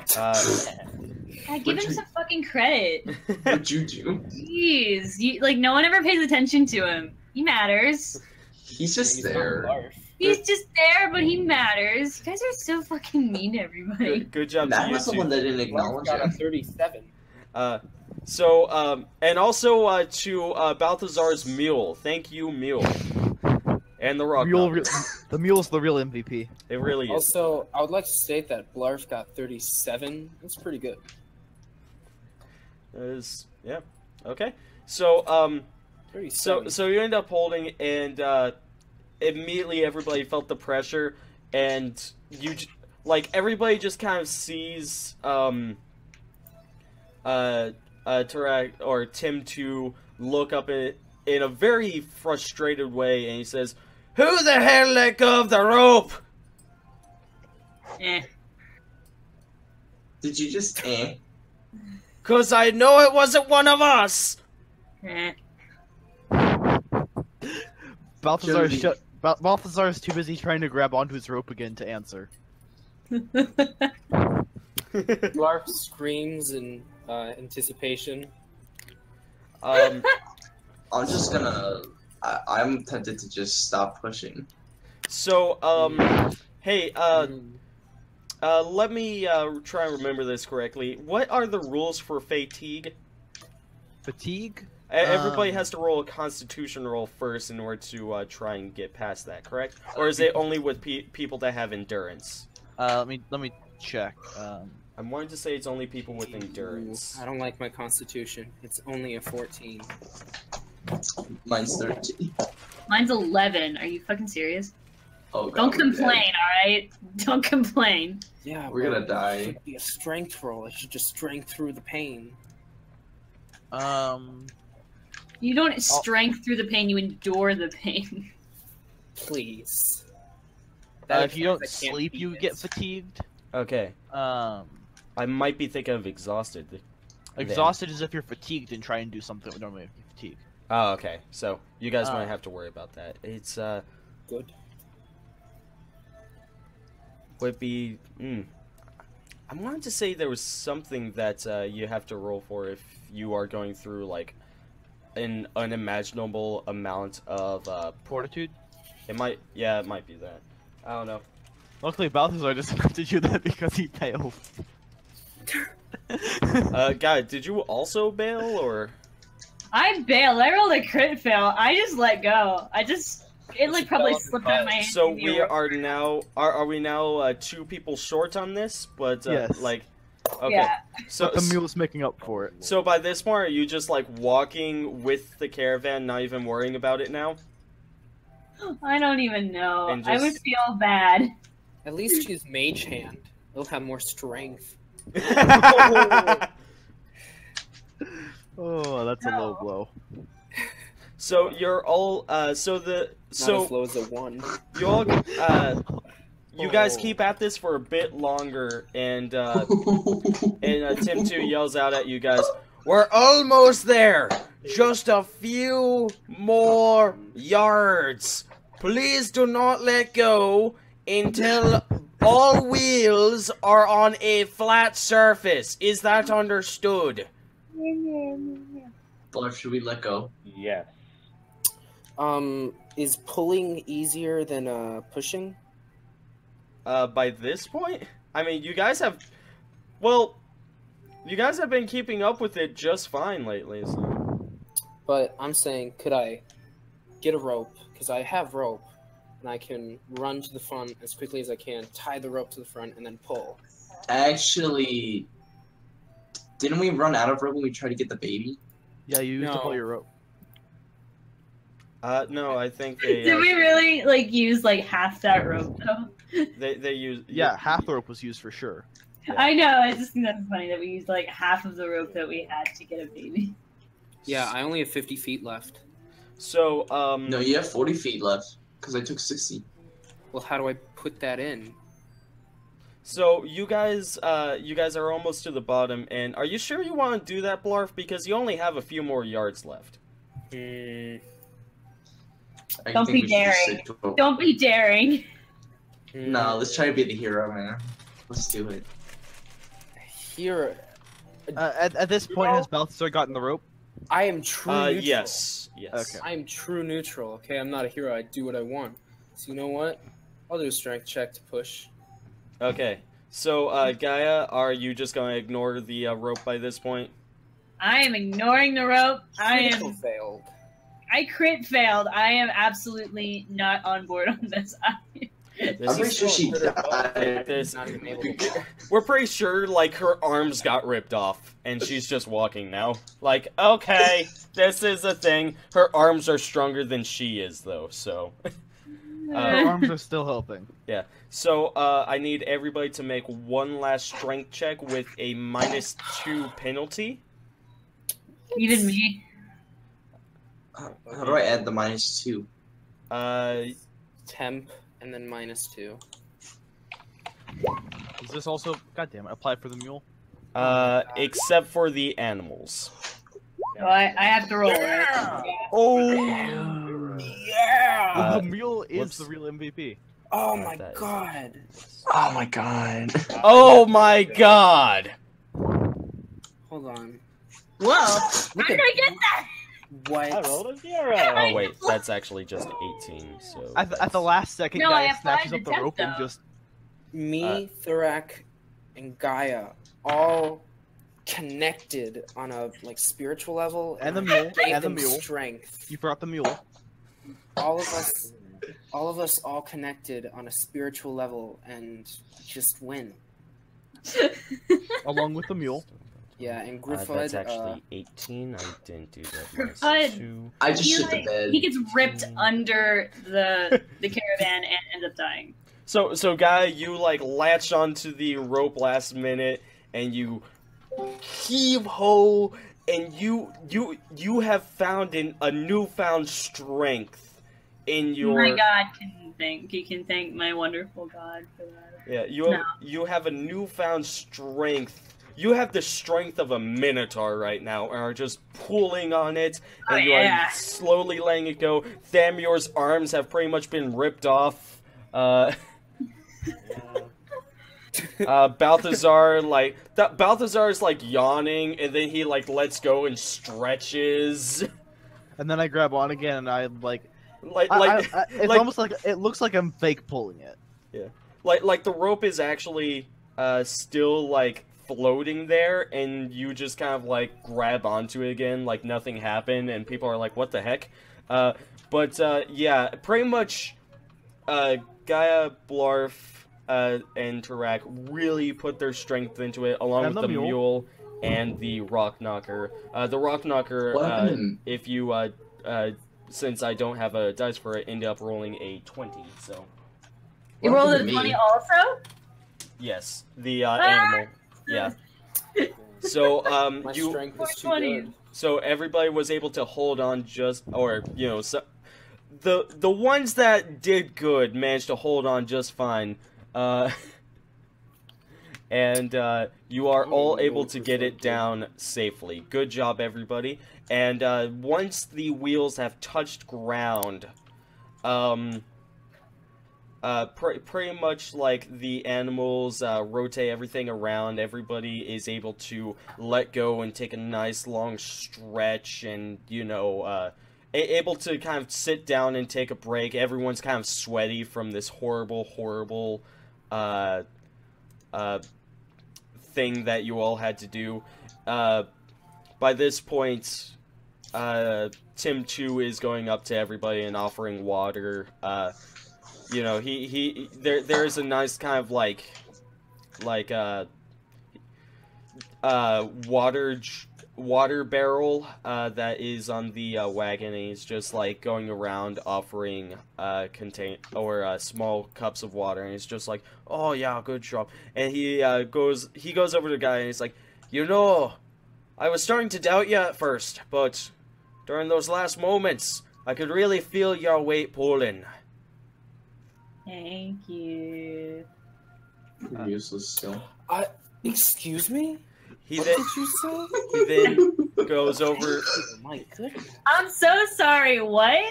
Give him some fucking credit. What'd you do? Jeez, no one ever pays attention to him. He matters. He's just there. He's just there, but he matters. You guys are so fucking mean to everybody. Good job That to you was the two. one that didn't acknowledge Got a him. 37. So, and also to Balthazar's mule. Thank you, mule. And the rock. The mule's the real MVP. It really is. Also, I would like to state that Blarf got 37. That's pretty good. Yeah. Okay. So, 37. so you end up holding, and immediately everybody felt the pressure, and everybody just kind of sees Tarak or Tim to look up in a very frustrated way, and he says, "Who the hell let go of the rope?" Eh. Did you just eh? 'Cause I know it wasn't one of us. Eh. Balthazar is too busy trying to grab onto his rope again to answer. Blarf screams in anticipation. I'm just gonna. I'm tempted to just stop pushing. So, hey, let me try and remember this correctly. What are the rules for fatigue? Fatigue? Everybody has to roll a Constitution roll first in order to try and get past that, correct? Or is it only with people that have endurance? Let me check. I'm wanting to say it's only people with endurance. I don't like my Constitution. It's only a 14. Mine's 13. Mine's 11. Are you fucking serious? Oh god. Don't complain, alright? Don't complain. Yeah, We're gonna die. It should be a strength roll. I should just strength through the pain. You don't strength through the pain, you endure the pain. Please. If you don't sleep, you get fatigued. Okay. I might be thinking of exhausted. Exhausted is if you're fatigued and try and do something that would normally make you fatigued. Oh, okay. So you guys might have to worry about that. It's good. Would be. I wanted to say there was something that you have to roll for if you are going through like an unimaginable amount of fortitude. It might. Yeah, it might be that. I don't know. Luckily, Balthazar just had to do that because he failed. Guy, did you also bail or? I bailed. I rolled a crit fail. I just let go. It like probably slipped out of my hand. So we are now. Are we now 2 people short on this? But yes. Like. Okay. Yeah. So but the mule's making up for it. So by this point, are you just like walking with the caravan, not even worrying about it now? I don't even know. I would feel bad. At least use Mage Hand. It'll have more strength. Oh, that's a low blow. So you're all Flow's a 1. You all you guys keep at this for a bit longer, and Tim 2 yells out at you guys, "We're almost there! Just a few more yards! Please do not let go until all wheels are on a flat surface. Is that understood?" Blarf, should we let go? Yes. Is pulling easier than pushing? By this point? I mean, you guys have been keeping up with it just fine lately, so. But I'm saying, could I get a rope? Because I have rope, and I can run to the front as quickly as I can, tie the rope to the front, and then pull. Actually, didn't we run out of rope when we tried to get the baby? Yeah, you used to pull your rope. No, I think they... Did we really, like, use, like, half that rope, though? They used... Yeah, half the rope was used for sure. Yeah. I know, I just think that's funny that we used, like, half of the rope that we had to get a baby. Yeah, I only have 50 feet left. So, No, you have 40 feet left, because I took 60. Well, how do I put that in? So, you guys are almost to the bottom, and are you sure you want to do that, Blarf? Because you only have a few more yards left. Don't be daring. Don't be daring. No, let's try to be the hero, man. Let's do it. Hero. At this point, has Balthazar gotten the rope? I am true neutral. Yes. Okay. I am true neutral, okay? I'm not a hero. I do what I want. So you know what? I'll do a strength check to push. Okay. So, Gaia, are you just going to ignore the rope by this point? I am ignoring the rope. Critical failed. I crit failed. I am absolutely not on board on this. I'm pretty sure she died. Not even able to We're pretty sure, like, her arms got ripped off, and she's just walking now. Like, okay, this is a thing. Her arms are stronger than she is, though, so... Her arms are still helping. Yeah, so, I need everybody to make one last strength check with a -2 penalty. You did me. How do I add the -2? temp and then -2. Is this also, goddamn it, apply for the mule? Except for the animals. So I have to roll, right? Oh, the mule is the real MVP. Oh my god. Oh my god. Oh my god! Hold on. Whoa! How did I get that? What? I rolled a 0. Oh wait, that's actually just 18, so... At the last second, No, I Gaia applied snatches up the the rope and tempo. just... Me, Thorak, and Gaia all connected on a like spiritual level, And the mule, gave and the them mule. strength. You brought the mule. All of us all connected on a spiritual level and just win. Along with the mule. Yeah, and Gruffudd. that's actually 18. I didn't do that. Gruffudd. -2. I just He, shit the like, bed. he gets ripped under the caravan and ends up dying. So Gaia, you like latch onto the rope last minute, and you heave ho, and you have found a newfound strength in your. My God he can thank my wonderful God for that. Yeah, No. you have a newfound strength. You have the strength of a minotaur right now, and are just pulling on it, and you are slowly letting it go. Thamior's arms have pretty much been ripped off. Balthazar, Balthazar's like yawning, and then he like lets go and stretches. And then I grab on again, and I like... it's like- almost like... It looks like I'm fake pulling it. Yeah, like the rope is actually still like floating there, and you just kind of like grab onto it again, like nothing happened, and people are like, "What the heck?" Yeah, pretty much. Gaia, Blarf, and Tarak really put their strength into it, along And with the the mule and the rock knocker. The rock knocker, What happened? if you since I don't have a dice for it, ended up rolling a 20. So You What rolled happened a to 20 me? also? yes, the animal. Yeah. So My you. strength is too 420. good. So everybody was able to hold on so the ones that did good managed to hold on just fine. And you are all able to get it down safely. Good job, everybody. And once the wheels have touched ground, pretty much like the animals rotate everything around, everybody is able to let go and take a nice long stretch, and able to kind of sit down and take a break. Everyone's kind of sweaty from this horrible thing that you all had to do. By this point, Tim 2 is going up to everybody and offering water. There's a nice kind of water barrel that is on the wagon, and he's just like going around offering small cups of water, and he's just like, "Oh yeah, good job." And he goes over to the guy, and he's like, I was starting to doubt you at first, but during those last moments, I could really feel your weight pulling. Thank you. Pretty useless still. Excuse me? What did you say? He then goes over. Oh my goodness. I'm so sorry, what?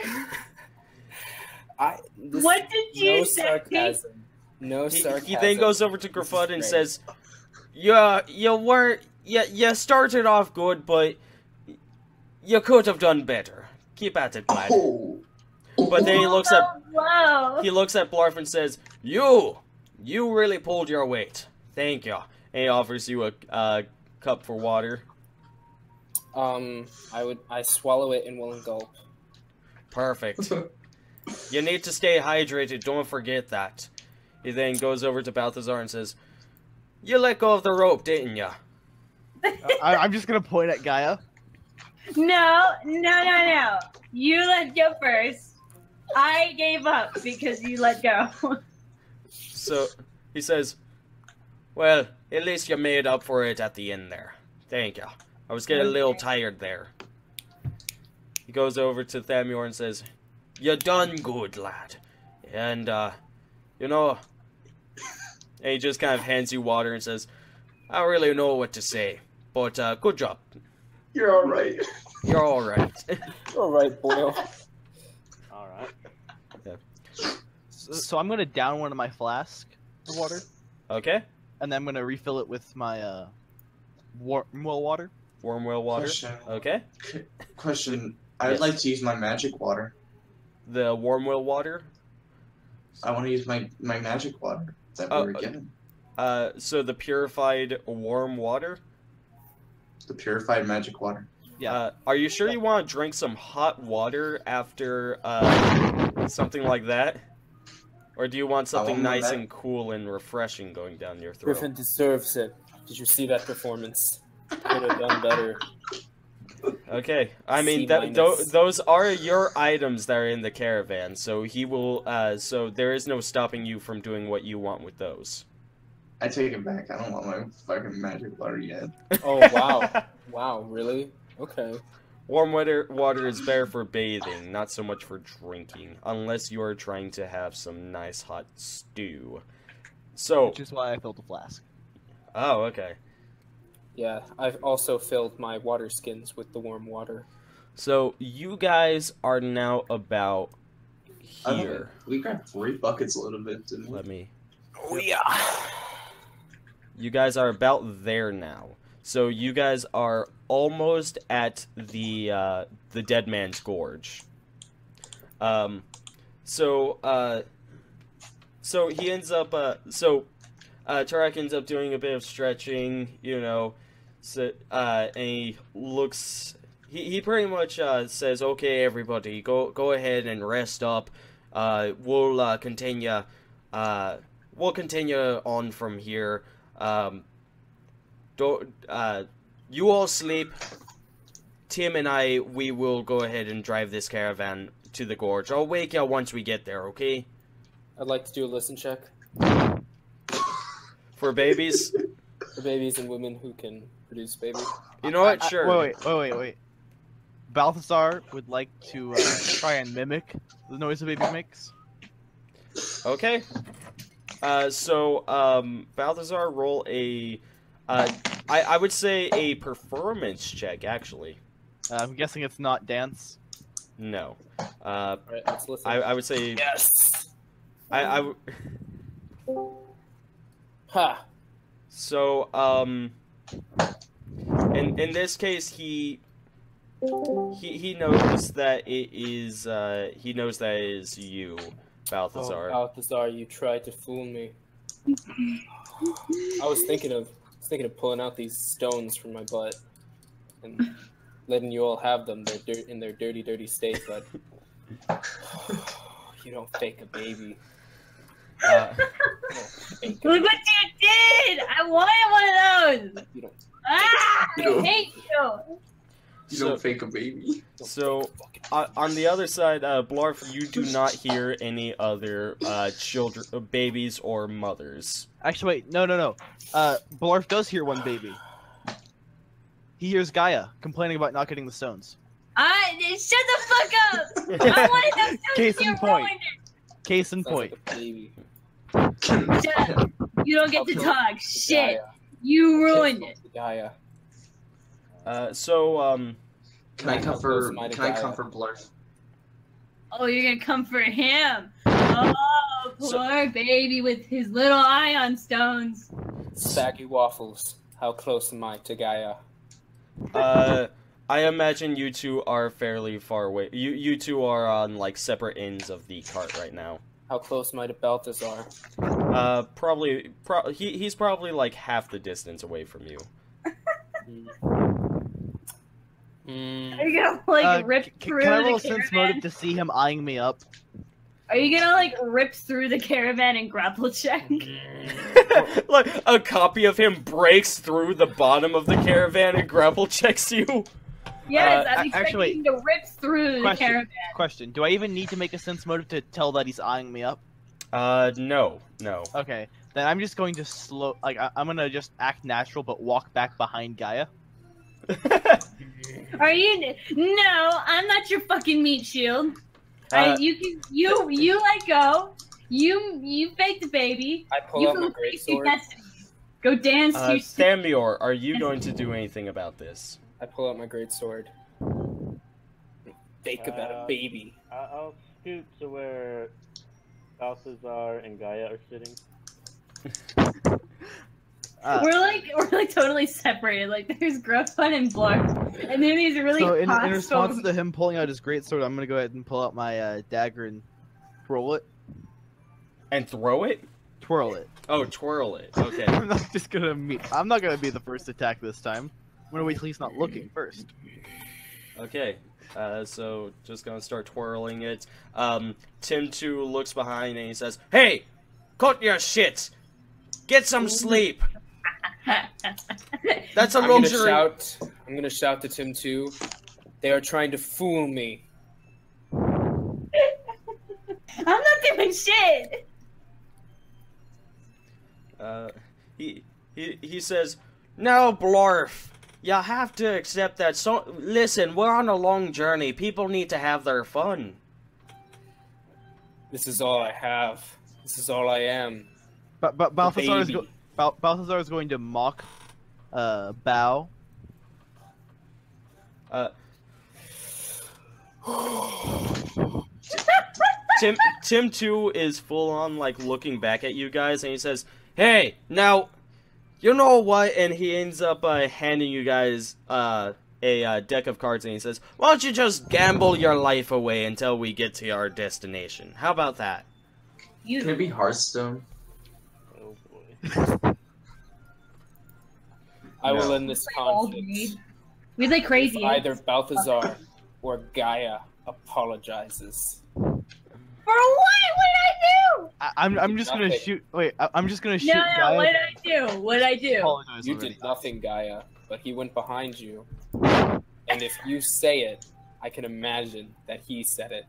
What did you no say? Sarcasm. No sarcasm. He then goes over to Gruffudd and great. says, you started off good, but you could have done better. Keep at it, lad." Oh. But then he looks at Whoa. Blarf and says, You really pulled your weight. Thank you. And he offers you a cup for water. I swallow it in one gulp. Perfect. You need to stay hydrated, don't forget that. He then goes over to Balthazar and says, "You let go of the rope, didn't ya?" I'm just gonna point at Gaia. No. You let go first. I gave up because you let go. So, he says, "Well, at least you made up for it at the end there. Thank you. I was getting a little tired there." He goes over to Thamior and says, "You done good, lad. And, you know..." And he just kind of hands you water and says, "I don't really know what to say, but, good job. You're alright. You're alright." Alright, boy. Alright. So I'm gonna down one of my flasks of water, Okay. and then I'm gonna refill it with my wormwell water. Wormwell water. Okay. Question. I'd Yes. like to use my magic water. The Wormwell water. I want to use my magic water that we were given. So the purified warm water. The purified magic water. Yeah. Are you sure you want to drink some hot water after something like that? Or do you want something nice and cool and refreshing going down your throat? Griffin deserves it. Did you see that performance? Could have done better. Okay, I mean, C-. those are your items that are in the caravan, so he will, so there is no stopping you from doing what you want with those. I take it back. I don't want my fucking magic water yet. Oh, wow. Wow, really? Okay. Warm water is better for bathing, not so much for drinking, unless you are trying to have some nice hot stew. So, Which is why I filled the flask. oh, okay. Yeah, I've also filled my water skins with the warm water. So, you guys are now about here. We got 3 buckets a little bit, didn't we? Let me... Oh, yeah. You guys are about there now. So you guys are almost at the Dead Man's Gorge. So he ends up Tarak ends up doing a bit of stretching, you know. So and he looks. He pretty much says, "Okay, everybody, go ahead and rest up. We'll continue. We'll continue on from here. You all sleep. Tim and I, we will go ahead and drive this caravan to the gorge. I'll wake you once we get there, okay?" I'd like to do a listen check For babies? for babies and women who can produce baby. You know what? Sure. Wait. Balthazar would like to try and mimic the noise a baby makes. Okay. Balthazar, roll a... I would say a performance check, actually. I'm guessing it's not dance. No. Alright, let's listen. I would say... Yes! Ha! So, in this case, he knows that it is, he knows that it is you, Balthazar. Oh, Balthazar, you tried to fool me. I was thinking of pulling out these stones from my butt and letting you all have them. They're in their dirty, dirty state, but you don't fake a baby. Look what you did! I wanted one of those! You don't. Ah! You I don't. hate you! You don't fake a baby. So, on the other side, Blarf, you do not hear any other children, babies, or mothers. Actually, wait, no. Blarf does hear one baby. He hears Gaia complaining about not getting the stones. Shut the fuck up! I wanted those stones Case and in you point. ruined it! Case in Sounds point. like a baby. Shut up. You don't get to talk. Shit. Gaia. You ruined it. Gaia. Can I come for Close-minded Can I Gaia. come for Blarf? Oh, you're gonna come for him. Oh, poor baby with his little ion stones. Saggy waffles. How close am I to Gaia? I imagine you two are fairly far away. You two are on, like, separate ends of the cart right now. How close am I to Balthazar? He's probably, like, half the distance away from you. Are you gonna like rip through Can I the roll caravan? sense motive to see him eyeing me up? Are you gonna like rip through the caravan and grapple check? Like a copy of him breaks through the bottom of the caravan and grapple checks you. Yes, I'm expecting actually, him to rip through the caravan. Question: do I even need to make a sense motive to tell that he's eyeing me up? No. Okay, then I'm just going to I'm gonna just act natural, but walk back behind Gaia. Are you? No, I'm not your fucking meat shield. You let go. You fake the baby. I pull out my greatsword. Go dance to Thamior, are you going to do anything about this? I pull out my greatsword. Fake about a baby. I'll scoot to where Balthazar and Gaia are sitting. We're like totally separated. Like there's Gruffudd and Blarf, and then these really. So in response to him pulling out his greatsword, I'm gonna go ahead and pull out my dagger and twirl it. And throw it? Twirl it. Oh, twirl it. Okay. I'm not gonna be the first attack this time. I'm gonna wait till he's not looking first. Okay. So just gonna start twirling it. Tim 2 looks behind and he says, "Hey, cut your shit. Get some sleep." That's a luxury. I'm gonna shout to Tim 2. They are trying to fool me. I'm not doing shit. He says, "No, Blarf. You have to accept that. So listen, we're on a long journey. People need to have their fun. This is all I have. This is all I am." But Balthazar is going to mock Bow. Tim 2 is full on like looking back at you guys and he says, "Hey, now, you know what?" And he ends up handing you guys a deck of cards and he says, "Why don't you just gamble your life away until we get to our destination? How about that?" Can it be Hearthstone? Oh boy. I will end this conflict. We like crazy. If either Balthazar or Gaia apologizes. For what? What did I do? I'm just gonna shoot. Wait, I'm just gonna shoot. No, Gaia. what did I do? What did I do? Apologize You already. did nothing, Gaia, but he went behind you. And if you say it, I can imagine that he said it.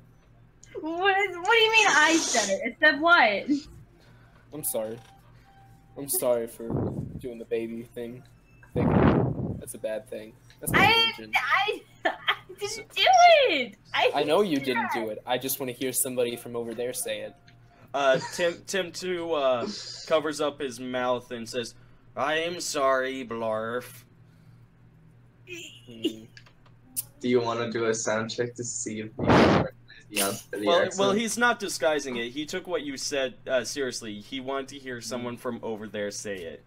What do you mean I said it? Except what? I'm sorry. I'm sorry for doing the baby thing. That's a bad thing. That's not religion. I didn't do it. I know you didn't do it. I just want to hear somebody from over there say it. Tim 2 covers up his mouth and says, "I'm sorry, Blarf." Do you want to do a sound check to see if you recognize the accent? Well, he's not disguising it. He took what you said seriously. He wanted to hear someone from over there say it.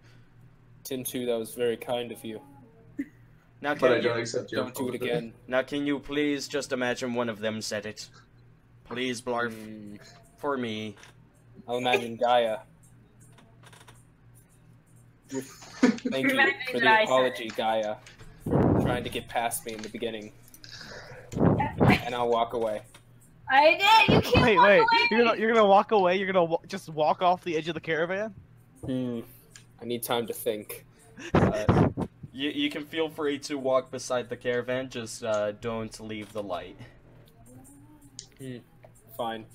Tim 2, that was very kind of you. Now, But I don't accept your Don't do it again. Now, can you please just imagine one of them said it? Please, Blarf. For me. I'll imagine Gaia. Thank you for the apology, Gaia, for trying to get past me in the beginning. And I'll walk away. I did. You can't walk Wait. away. You're gonna walk away. You're gonna just walk off the edge of the caravan. I need time to think. You can feel free to walk beside the caravan, just don't leave the light. Fine.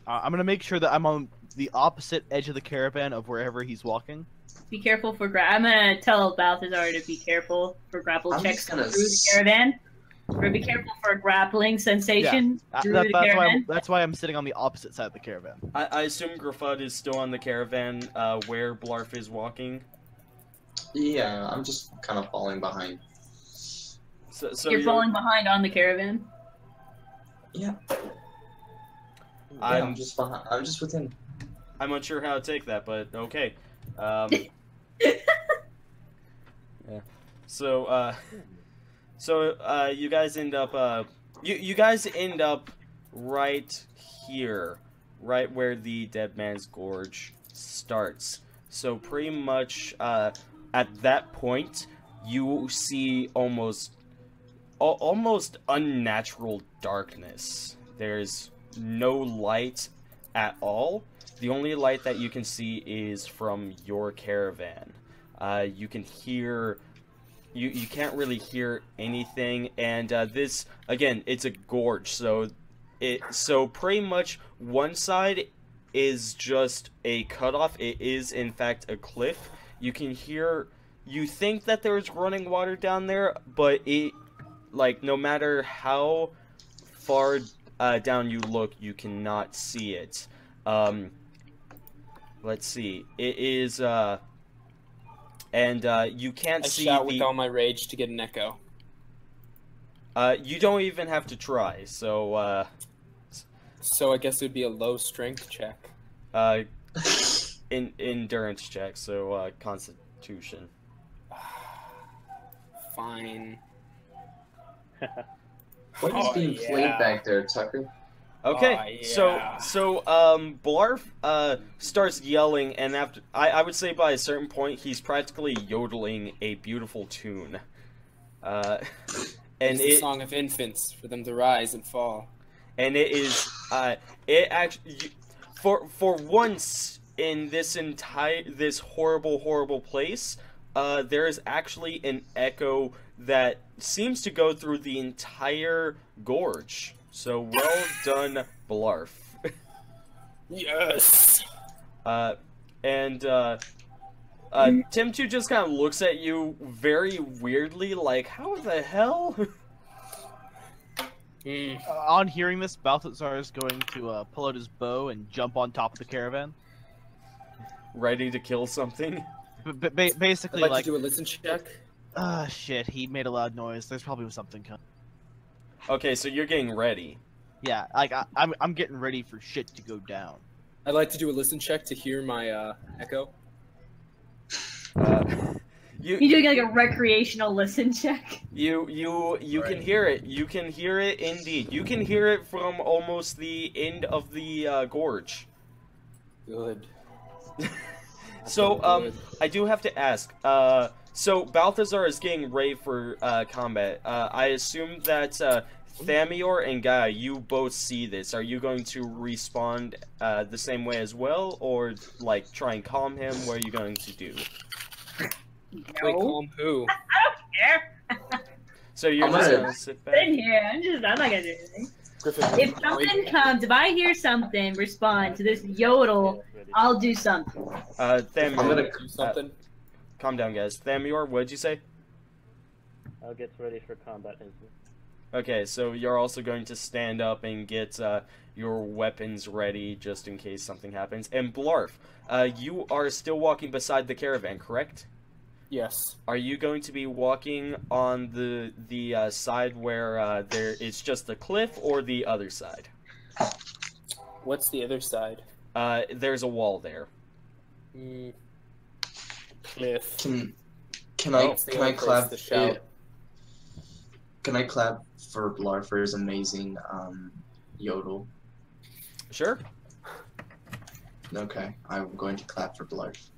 I'm gonna make sure that I'm on the opposite edge of the caravan of wherever he's walking. Be careful for I'm gonna tell Balthazar to be careful for grapple checks through the caravan. Or be careful for grappling sensation through the caravan. That's why I'm sitting on the opposite side of the caravan. I assume Gruffudd is still on the caravan where Blarf is walking. Yeah, I'm just kind of falling behind. So you're falling behind on the caravan? Yeah. I'm just behind. I'm just within. I'm unsure how to take that, but okay. Yeah. So you guys end up you guys end up right here, right where the Dead Man's Gorge starts. So pretty much at that point you see almost almost unnatural darkness. There's no light at all. The only light that you can see is from your caravan. You can hear... You can't really hear anything, and this, again, it's a gorge, so pretty much one side is just a cutoff. It is, in fact, a cliff. You can hear... You think that there's running water down there, but it... Like, no matter how far down you look, you cannot see it. Let's see. It is, and you can't see I shout with all my rage to get an echo. You don't even have to try, so, So I guess it would be a low strength check. Endurance check, so, Constitution. Fine. What is being played back there, Tucker? Okay, yeah. so Blarf starts yelling, and after I would say by a certain point he's practically yodeling a beautiful tune. And it's the song of infants for them to rise and fall. And it is it actually for once in this horrible place, there is actually an echo that seems to go through the entire gorge. So well done, Blarf. Yes. Tim2 just kind of looks at you very weirdly, like, how the hell? On hearing this, Balthazar is going to pull out his bow and jump on top of the caravan. Ready to kill something? Basically, I'd like to do a listen check. Shit, he made a loud noise. There's probably something coming. Okay, so you're getting ready. Yeah, like, I'm getting ready for shit to go down. I'd like to do a listen check to hear my, echo. You're doing like a recreational listen check. You can hear it. You can hear it indeed. You can hear it from almost the end of the gorge. Good. So I do have to ask. So Balthazar is getting ready for combat. I assume that Thamior and Gaia, you both see this. Are you going to respond the same way as well, or like try and calm him? What are you going to do? No. Wait, calm who? I don't care. So you're just gonna sit back? In here, I'm not gonna do anything. Griffin, If something comes, if I hear something, respond to this yodel, I'll do something. Thamior, I'm gonna do something. Calm down, guys. Thamior, what'd you say? I'll get ready for combat. Okay, so you're also going to stand up and get your weapons ready just in case something happens. And Blarf, you are still walking beside the caravan, correct? Yes. Are you going to be walking on the side where there it's just the cliff, or the other side? What's the other side? There's a wall there. Cliff. Can I clap? Can I clap for Blarf for his amazing yodel? Sure. Okay, I'm going to clap for Blarf.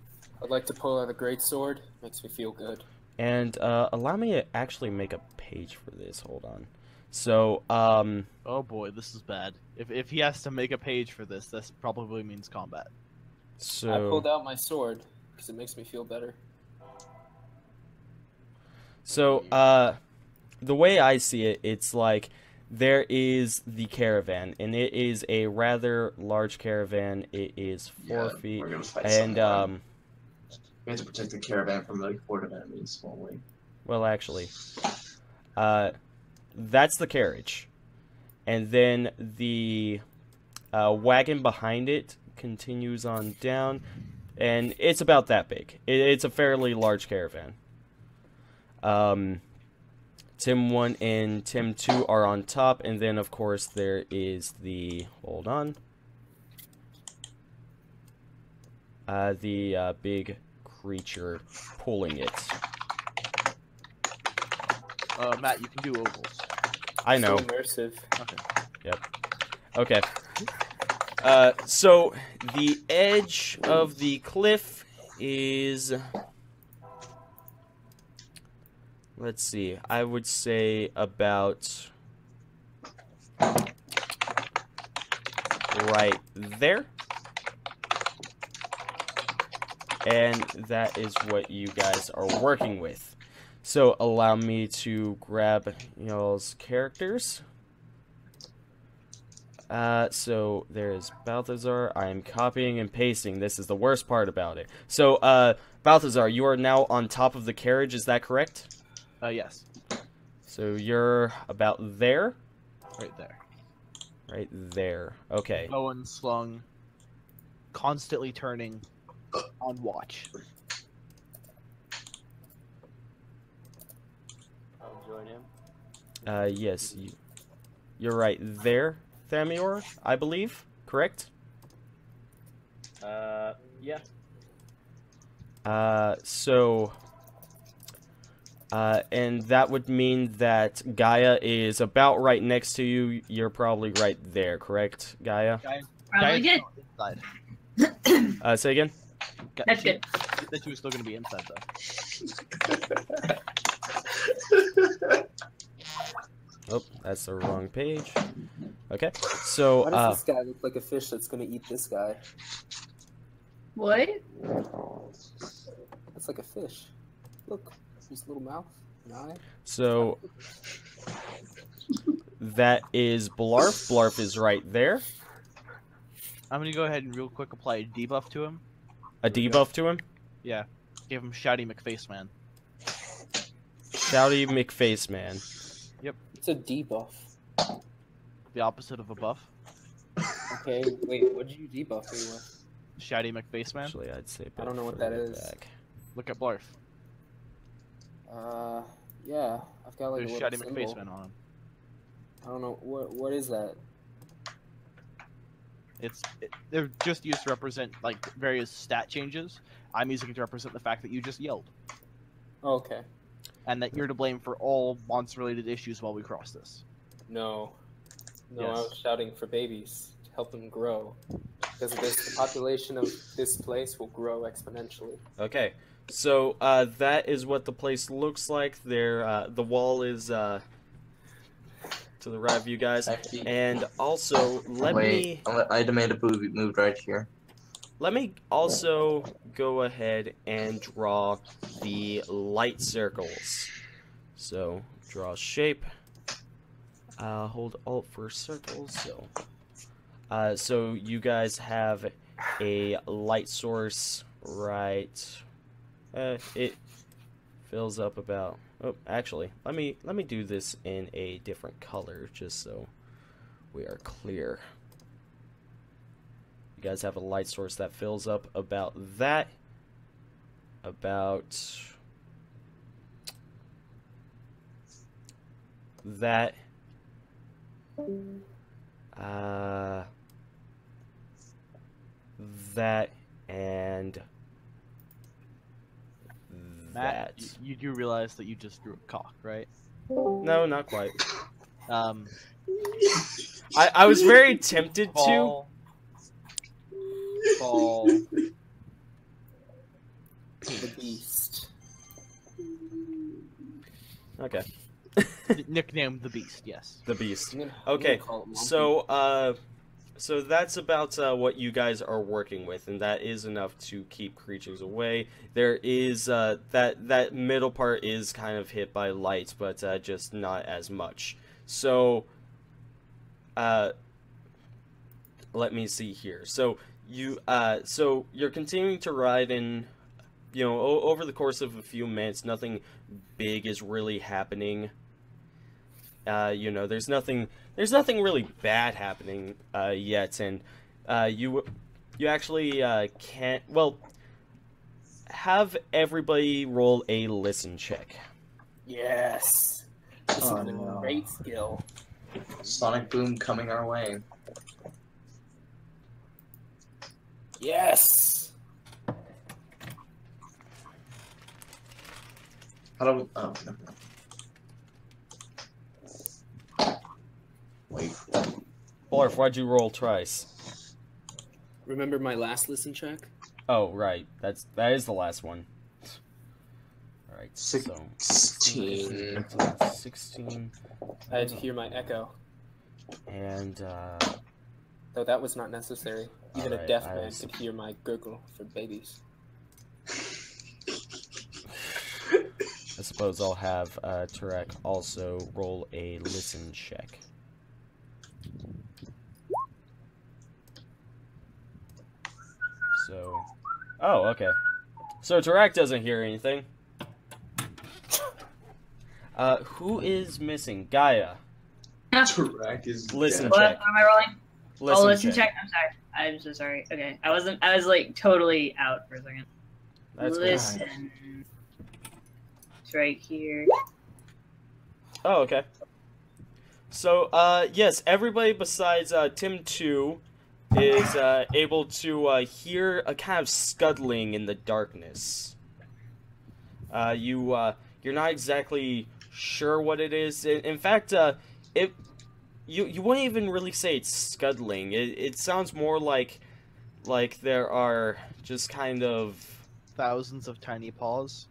I'd like to pull out a greatsword. Makes me feel good. And allow me to actually make a page for this. Hold on. So, Oh boy, this is bad. If he has to make a page for this, this probably means combat. So I pulled out my sword because it makes me feel better. So, the way I see it, it's like there is the caravan, and it is a rather large caravan. It is 4 feet, we're gonna fight and we have to protect the caravan from like horde of enemies, won't we? well, actually, that's the carriage, and then the wagon behind it continues on down, and it's about that big. It's a fairly large caravan. Tim 1 and Tim 2 are on top, and then of course there is the, hold on, the big creature pulling it. Matt, you can do ovals. I know. So immersive. Okay. Yep. Okay. So the edge of the cliff is, let's see. I would say about right there. And that is what you guys are working with. So allow me to grab y'all's characters. So there's Balthazar. I am copying and pasting. This is the worst part about it. So, Balthazar, you are now on top of the carriage. Is that correct? Yes. So you're about there? Right there. Right there. Okay. Bow unslung, constantly turning, on watch. I'll join him. Yes. You're right there, Thamior, I believe. Correct? Yeah. And that would mean that Gaia is about right next to you. You're probably right there, correct, Gaia? Probably good. Say again? That's good. That you were still going to be inside, though. Oh, that's the wrong page. Okay, so, Why does this guy look like a fish that's gonna eat this guy? What? That's like a fish. Look, his little mouth, an eye. So, that is Blarf. Blarf is right there. I'm going to go ahead and real quick apply a debuff to him. A debuff to him? Yeah. Give him Shouty McFace Man. Shouty McFace Man. Yep. It's a debuff. The opposite of a buff. Okay, wait, what did you debuff me with? Shouty McFace Man. Actually, I'd say I don't know what that is. back. Look at Blarf. Yeah, I've got like There's a Shouty little McFace symbol. Man on him. I don't know, what is that? They're just used to represent like various stat changes. I'm using it to represent the fact that you just yelled, Oh, okay. and that you're to blame for all monster-related issues while we cross this. No. No, Yes. I was shouting for babies to help them grow. Because the population of this place will grow exponentially. Okay, so that is what the place looks like. There, the wall is to the right of you guys, Actually, and also I demand a be moved right here. let me also go ahead and draw the light circles. So draw shape. Hold Alt for circles. So you guys have a light source right. It fills up about. Oh, actually, let me do this in a different color just so we are clear. You guys have a light source that fills up about that. About that. That and Matt, that. you do realize that you just drew a cock, right? No, not quite. Um, I was very tempted to. Ball. The beast. Okay. Nicknamed the Beast, yes. The beast. I'm gonna Okay, call it Lumpy. so that's about what you guys are working with, and that is enough to keep creatures away. There is that middle part is kind of hit by light, but just not as much. So let me see here. So you're continuing to ride, and over the course of a few minutes, nothing big is really happening. There's nothing really bad happening yet, and you actually can't. Well, have everybody roll a listen check. Yes. This is a no. great skill. Sonic boom coming our way. Yes. How do? Oh, never mind. Wait. Blarf, why'd you roll twice? Remember my last listen check? Oh, right. That is the last one. Alright, 16. 16. I had to hear my echo. And, Though that was not necessary. Even a Alright, deaf man could hear my gurgle for babies. I suppose I'll have Tarek also roll a listen check. So, oh, okay. So Tarek doesn't hear anything. Who is missing? Gaia. Tarek is Listen dead. What? check. Am I rolling? Listen, Listen check. I'm sorry. I'm so sorry. Okay. I was like totally out for a second. That's good. Listen. It's right here. Oh, okay. So, yes, everybody besides Tim 2 is able to hear a kind of scuttling in the darkness. You're not exactly sure what it is. In fact, you wouldn't even really say it's scuttling. It sounds more like there are just kind of Thousands of tiny paws.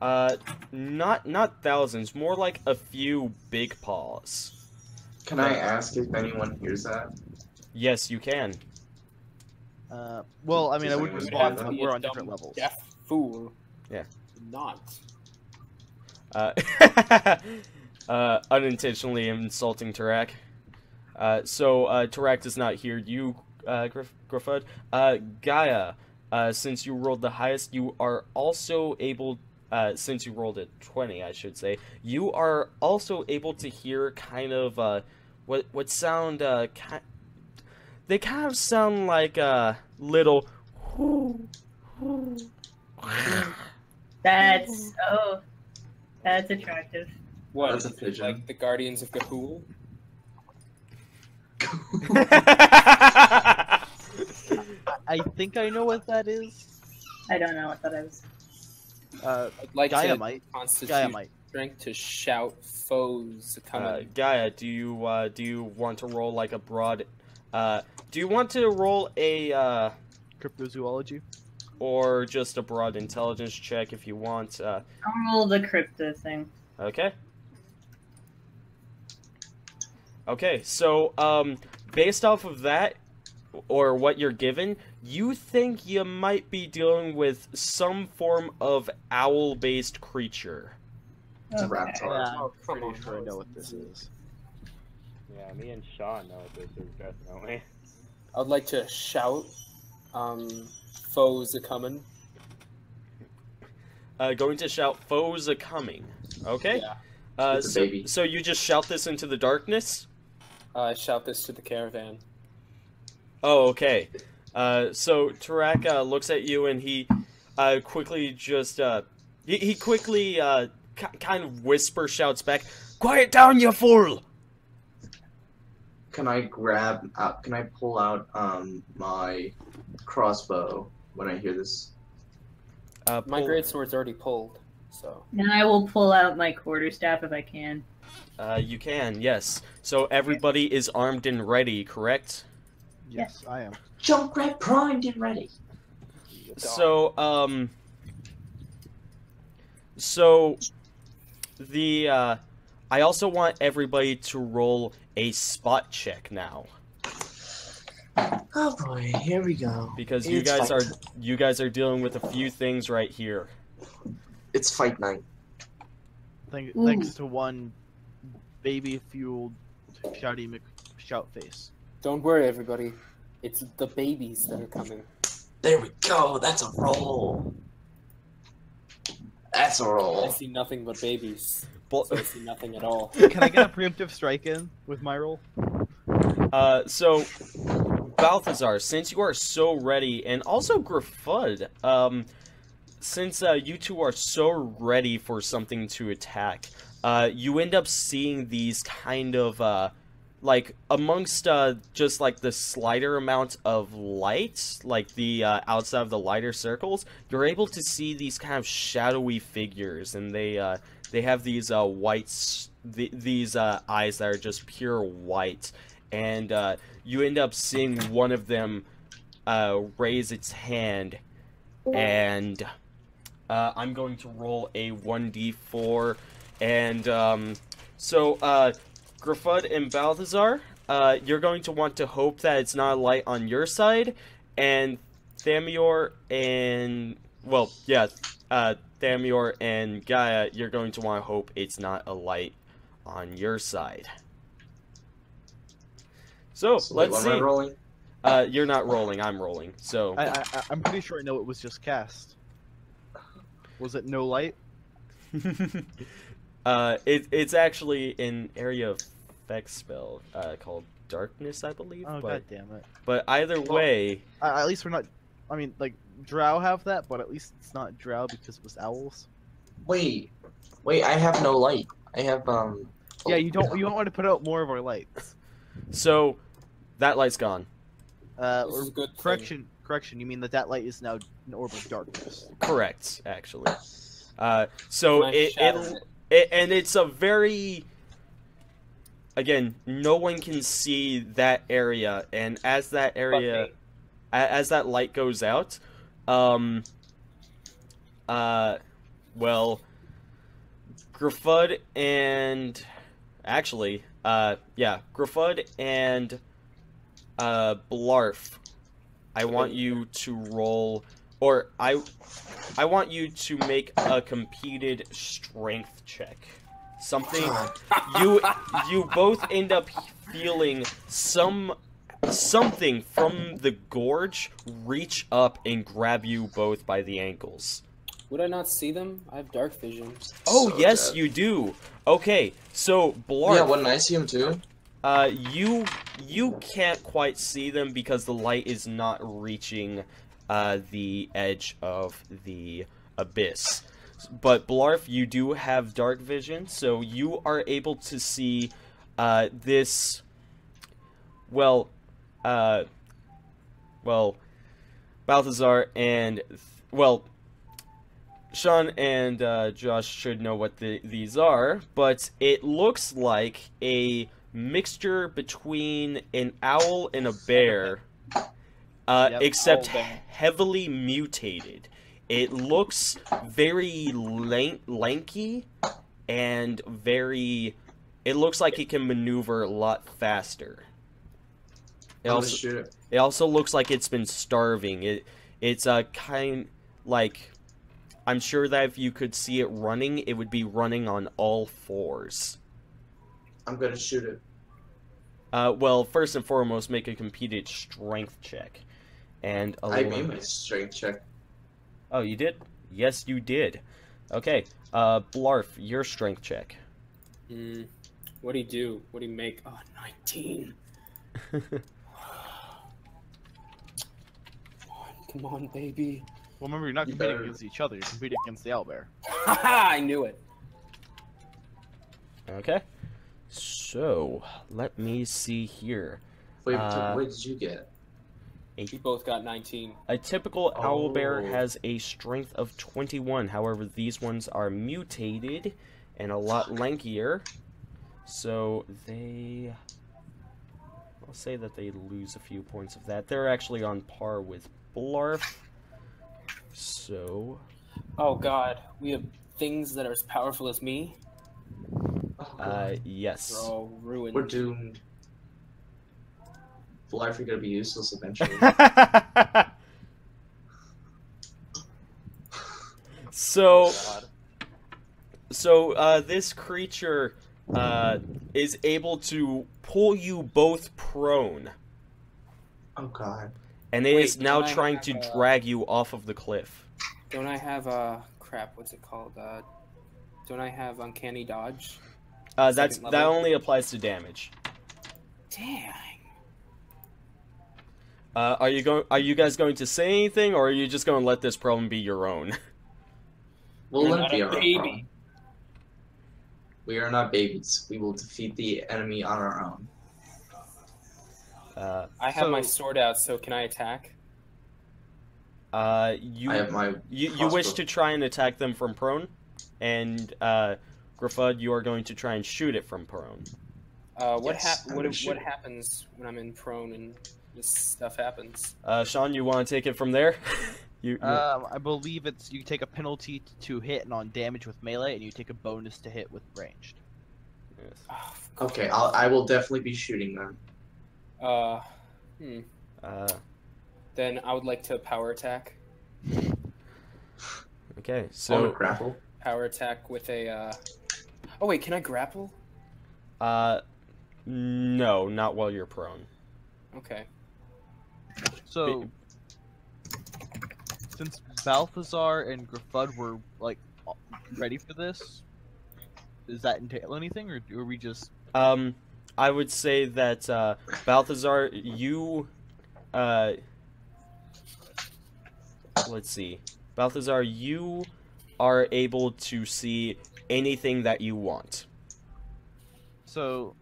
not thousands, more like a few big paws. Can I ask if anyone hears that? Yes, you can. Well, I mean, I wouldn't Does respond, anyone but we're on different levels. Deaf fool. Yeah. Not. Unintentionally insulting Tarek. So Tarek does not hear you, Gruffudd. Gaia, since you rolled the highest, you are also able, since you rolled a 20, I should say, you are also able to hear kind of, what sound, they kind of sound like, little, That's that's attractive. What? That's a pigeon. Like the Guardians of Gahul? I think I know what that is. I don't know what that is. I'd like Gaia to might. constitute Gaia might. strength to shout foes coming. Gaia, do you want to roll like a broad, do you want to roll a, Cryptozoology. or just a broad intelligence check if you want, I'll roll the crypto thing. Okay. Okay, so, based off of that, or what you're given, you think you might be dealing with some form of owl-based creature. It's a Okay. raptor. Yeah, Oh, I'm come pretty on. sure I know what this is. Yeah, me and Sean know what this is, definitely. I'd like to shout foes are coming. Going to shout, foes are coming. Okay? Yeah. It's a baby. So you just shout this into the darkness? I shout this to the caravan. Oh, okay. So Tarek looks at you and he quickly just he quickly kind of whisper shouts back, "Quiet down, you fool!" Can I grab out? Can I pull out my crossbow when I hear this? My greatsword's already pulled, so. And I will pull out my quarterstaff if I can. You can, yes. So everybody is armed and ready, correct? Yes, I am. Junkrat primed and ready. So, so the I also want everybody to roll a spot check now Oh boy, here we go. because It's fight. you guys are dealing with a few things right here. It's fight night. Thanks to one baby-fueled shouty shout face. Don't worry, everybody. It's the babies that are coming. There we go. That's a roll. That's a I roll. see nothing but babies. Bal- So I see nothing at all. Can I get a preemptive strike in with my roll? So Balthazar, since you are so ready, and also Gruffudd, since you two are so ready for something to attack, you end up seeing these kind of, like, amongst, just, like, the slighter amount of light, like, the, outside of the lighter circles, you're able to see these kind of shadowy figures, and they have these, these eyes that are just pure white, and, you end up seeing one of them, raise its hand, and I'm going to roll a 1d4, and so Gruffudd and Balthazar, you're going to want to hope that it's not a light on your side, and Thamior and Thamior and Gaia, you're going to want to hope it's not a light on your side. So let's see. Am I rolling? You're not rolling. I'm rolling. So I'm pretty sure I know it was just cast. Was it no light? It's actually an area of effect spell called Darkness, I believe. Oh, god damn it! But either way, at least we're not. I mean, like Drow have that, but at least it's not Drow because it was owls. Wait, I have no light. I have Yeah, you don't want to put out more of our lights. So that light's gone. This is a good Correction. You mean that light is now an orb of darkness? Correct, actually. So Nice and it's a very, again, no one can see that area, and as that area, as that light goes out, well, Gruffudd and Gruffudd and Blarf, I want you to roll, or I want you to make a competed strength check. Something you both end up feeling something from the gorge reach up and grab you both by the ankles. Would I not see them? I have dark vision. Oh, So yes, dead. you do. Okay, so Blarf. Yeah, wouldn't I see him too? You can't quite see them because the light is not reaching the edge of the abyss. But Blarf, you do have dark vision, so you are able to see this. Well, Balthazar and Sean and Josh should know what these are, but it looks like a mixture between an owl and a bear, except heavily mutated. It looks very lanky and very. It looks like it can maneuver a lot faster. It also looks like it's been starving. It's a kind like. I'm sure that if you could see it running, it would be running on all fours. I'm gonna shoot it. Well, first and foremost, make a competed strength check. And I made my strength check. Oh, you did? Yes, you did. Okay, Blarf, your strength check. What do you do? What do you make? Oh, 19. Come on, baby. Well, remember, you're not competing against each other. You're competing against the owlbear. Haha! I knew it. Okay. So, let me see here. Wait, what did you get? We both got 19. A typical owlbear has a strength of 21. However, these ones are mutated and a lot lankier. So, I'll say that they lose a few points of that. They're actually on par with Blarf. So... Oh god, we have things that are as powerful as me? Yes. We're all ruined. We're doomed. Life are gonna be useless eventually. So this creature is able to pull you both prone. Oh god. And it is now trying to drag you off of the cliff. Don't I have crap, what's it called? Don't I have uncanny dodge? That only applies to damage. Dang. Are you guys going to say anything, or are you just going to let this problem be your own? We'll let it be a our baby. own. We are not babies. We will defeat the enemy on our own. I have my sword out, so can I attack? You I have my you wish to try and attack them from prone, and Gruffudd, you are going to try and shoot it from prone. What Yes, what happens when I'm in prone and this stuff happens? Sean, you want to take it from there? I believe it's you take a penalty to hit and on damage with melee, and you take a bonus to hit with ranged. Yes. Okay, I will definitely be shooting them. Then I would like to power attack. Okay, so grapple. Power attack with a. Oh wait, can I grapple? No, not while you're prone. Okay. So, since Balthazar and Gruffudd were like ready for this, does that entail anything, or are we just? I would say that Balthazar, you let's see. Balthazar, you are able to see anything that you want. So,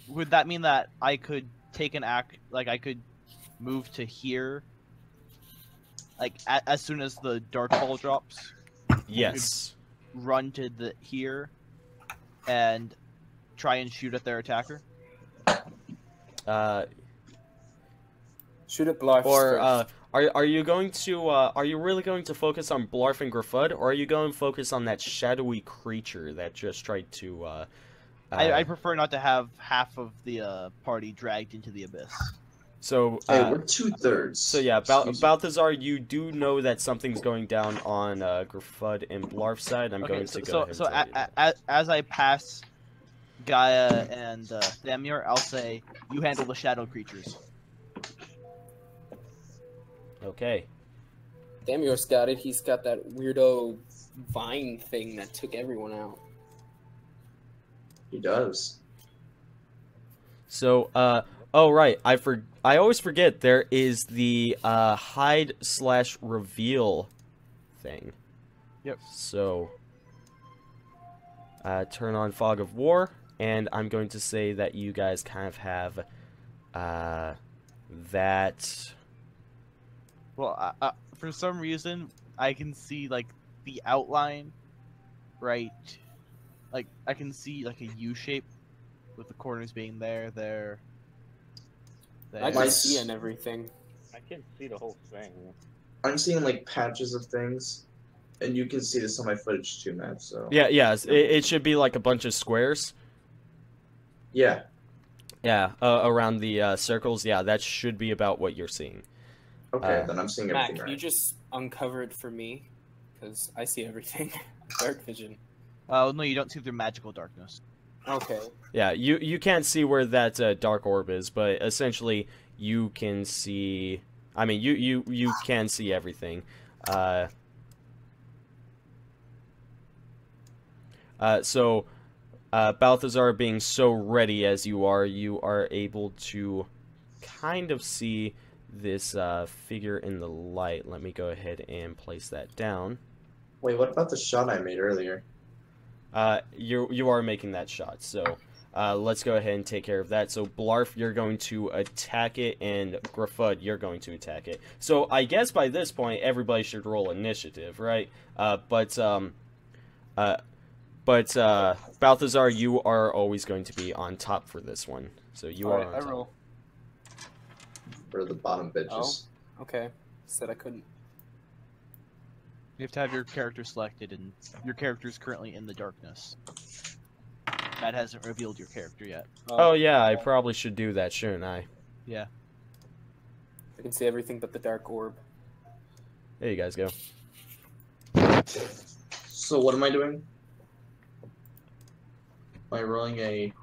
would that mean that I could take an act, like I could move to here, like as soon as the dark ball drops? Yes. Run to the here, and try and shoot at their attacker. Shoot at Blarf. Or are you going to are you really going to focus on Blarf and Gruffudd, or are you going to focus on that shadowy creature that just tried to? I prefer not to have half of the party dragged into the abyss. So hey, we're 2/3. So yeah, Balthazar, you do know that something's going down on Gruffudd and Blarf's side. I'm going to go ahead and tell you. As I pass Gaia and Thamior, I'll say, you handle the shadow creatures. Okay. Thamior's got it. He's got that weirdo vine thing that took everyone out. He does. So, oh right, I always forget there is the hide/reveal thing. Yep. So, turn on Fog of War, and I'm going to say that you guys kind of have that. Well, for some reason, I can see like the outline, right? Like I can see like a U shape, with the corners being there. I can see and everything. I can see the whole thing. I'm seeing like patches of things, and you can see this on my footage too, Matt. So Yeah, it should be like a bunch of squares. yeah, around the circles. Yeah, that should be about what you're seeing. Okay, then I'm seeing Matt, everything can right. you just uncover it for me? Because I see everything. Dark vision. Oh no, you don't see through magical darkness. Okay. Yeah, you can't see where that dark orb is, but essentially you can see. I mean, you can see everything. So Balthazar, being so ready as you are able to kind of see this figure in the light. Let me go ahead and place that down. Wait, what about the shot I made earlier? You are making that shot, so let's go ahead and take care of that. So Blarf, you're going to attack it, and Gruffudd, you're going to attack it. So I guess by this point everybody should roll initiative, right? But Balthazar, you are always going to be on top for this one. So you are on top. I roll. For the bottom bitches. Oh, okay. Said I couldn't. You have to have your character selected, and your character is currently in the darkness. Matt hasn't revealed your character yet. Oh yeah, I probably should do that, shouldn't I? Yeah. I can see everything but the dark orb. There you guys go. So what am I doing? Am I rolling a...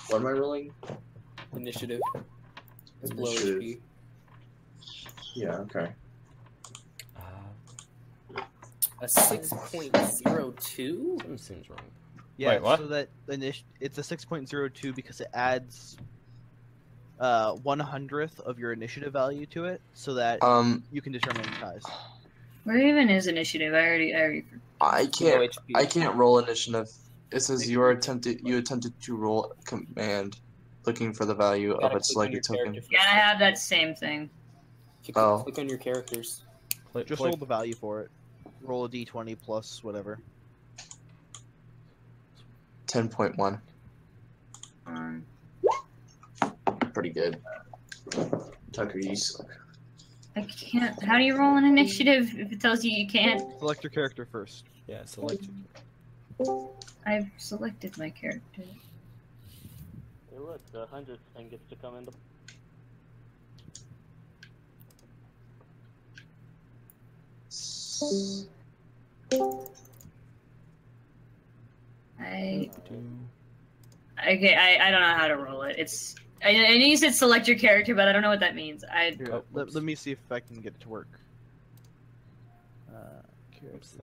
What am I rolling? Initiative. It's below Initiative. HP. Yeah, okay. A 6.02? Something seems wrong. Yeah, Wait, what? so that it's a 6.02 because it adds 1/100th of your initiative value to it, so that you can determine ties. Where even is initiative? I already. I Below HP. can't roll initiative. It says you attempted to roll a command looking for the value of Gotta its click on selected your token. character Yeah, I first. have that same thing. Oh. Click on your characters. Just roll the value for it. Roll a d20 plus whatever. 10.1. Pretty good. Tucker, you suck. I can't. How do you roll an initiative if it tells you you can't? Select your character first. Yeah, select. I've selected my character. Hey, look, the 100 thing gets to come in the. Okay, I don't know how to roll it. I know you said select your character, but I don't know what that means. Here, let me see if I can get it to work.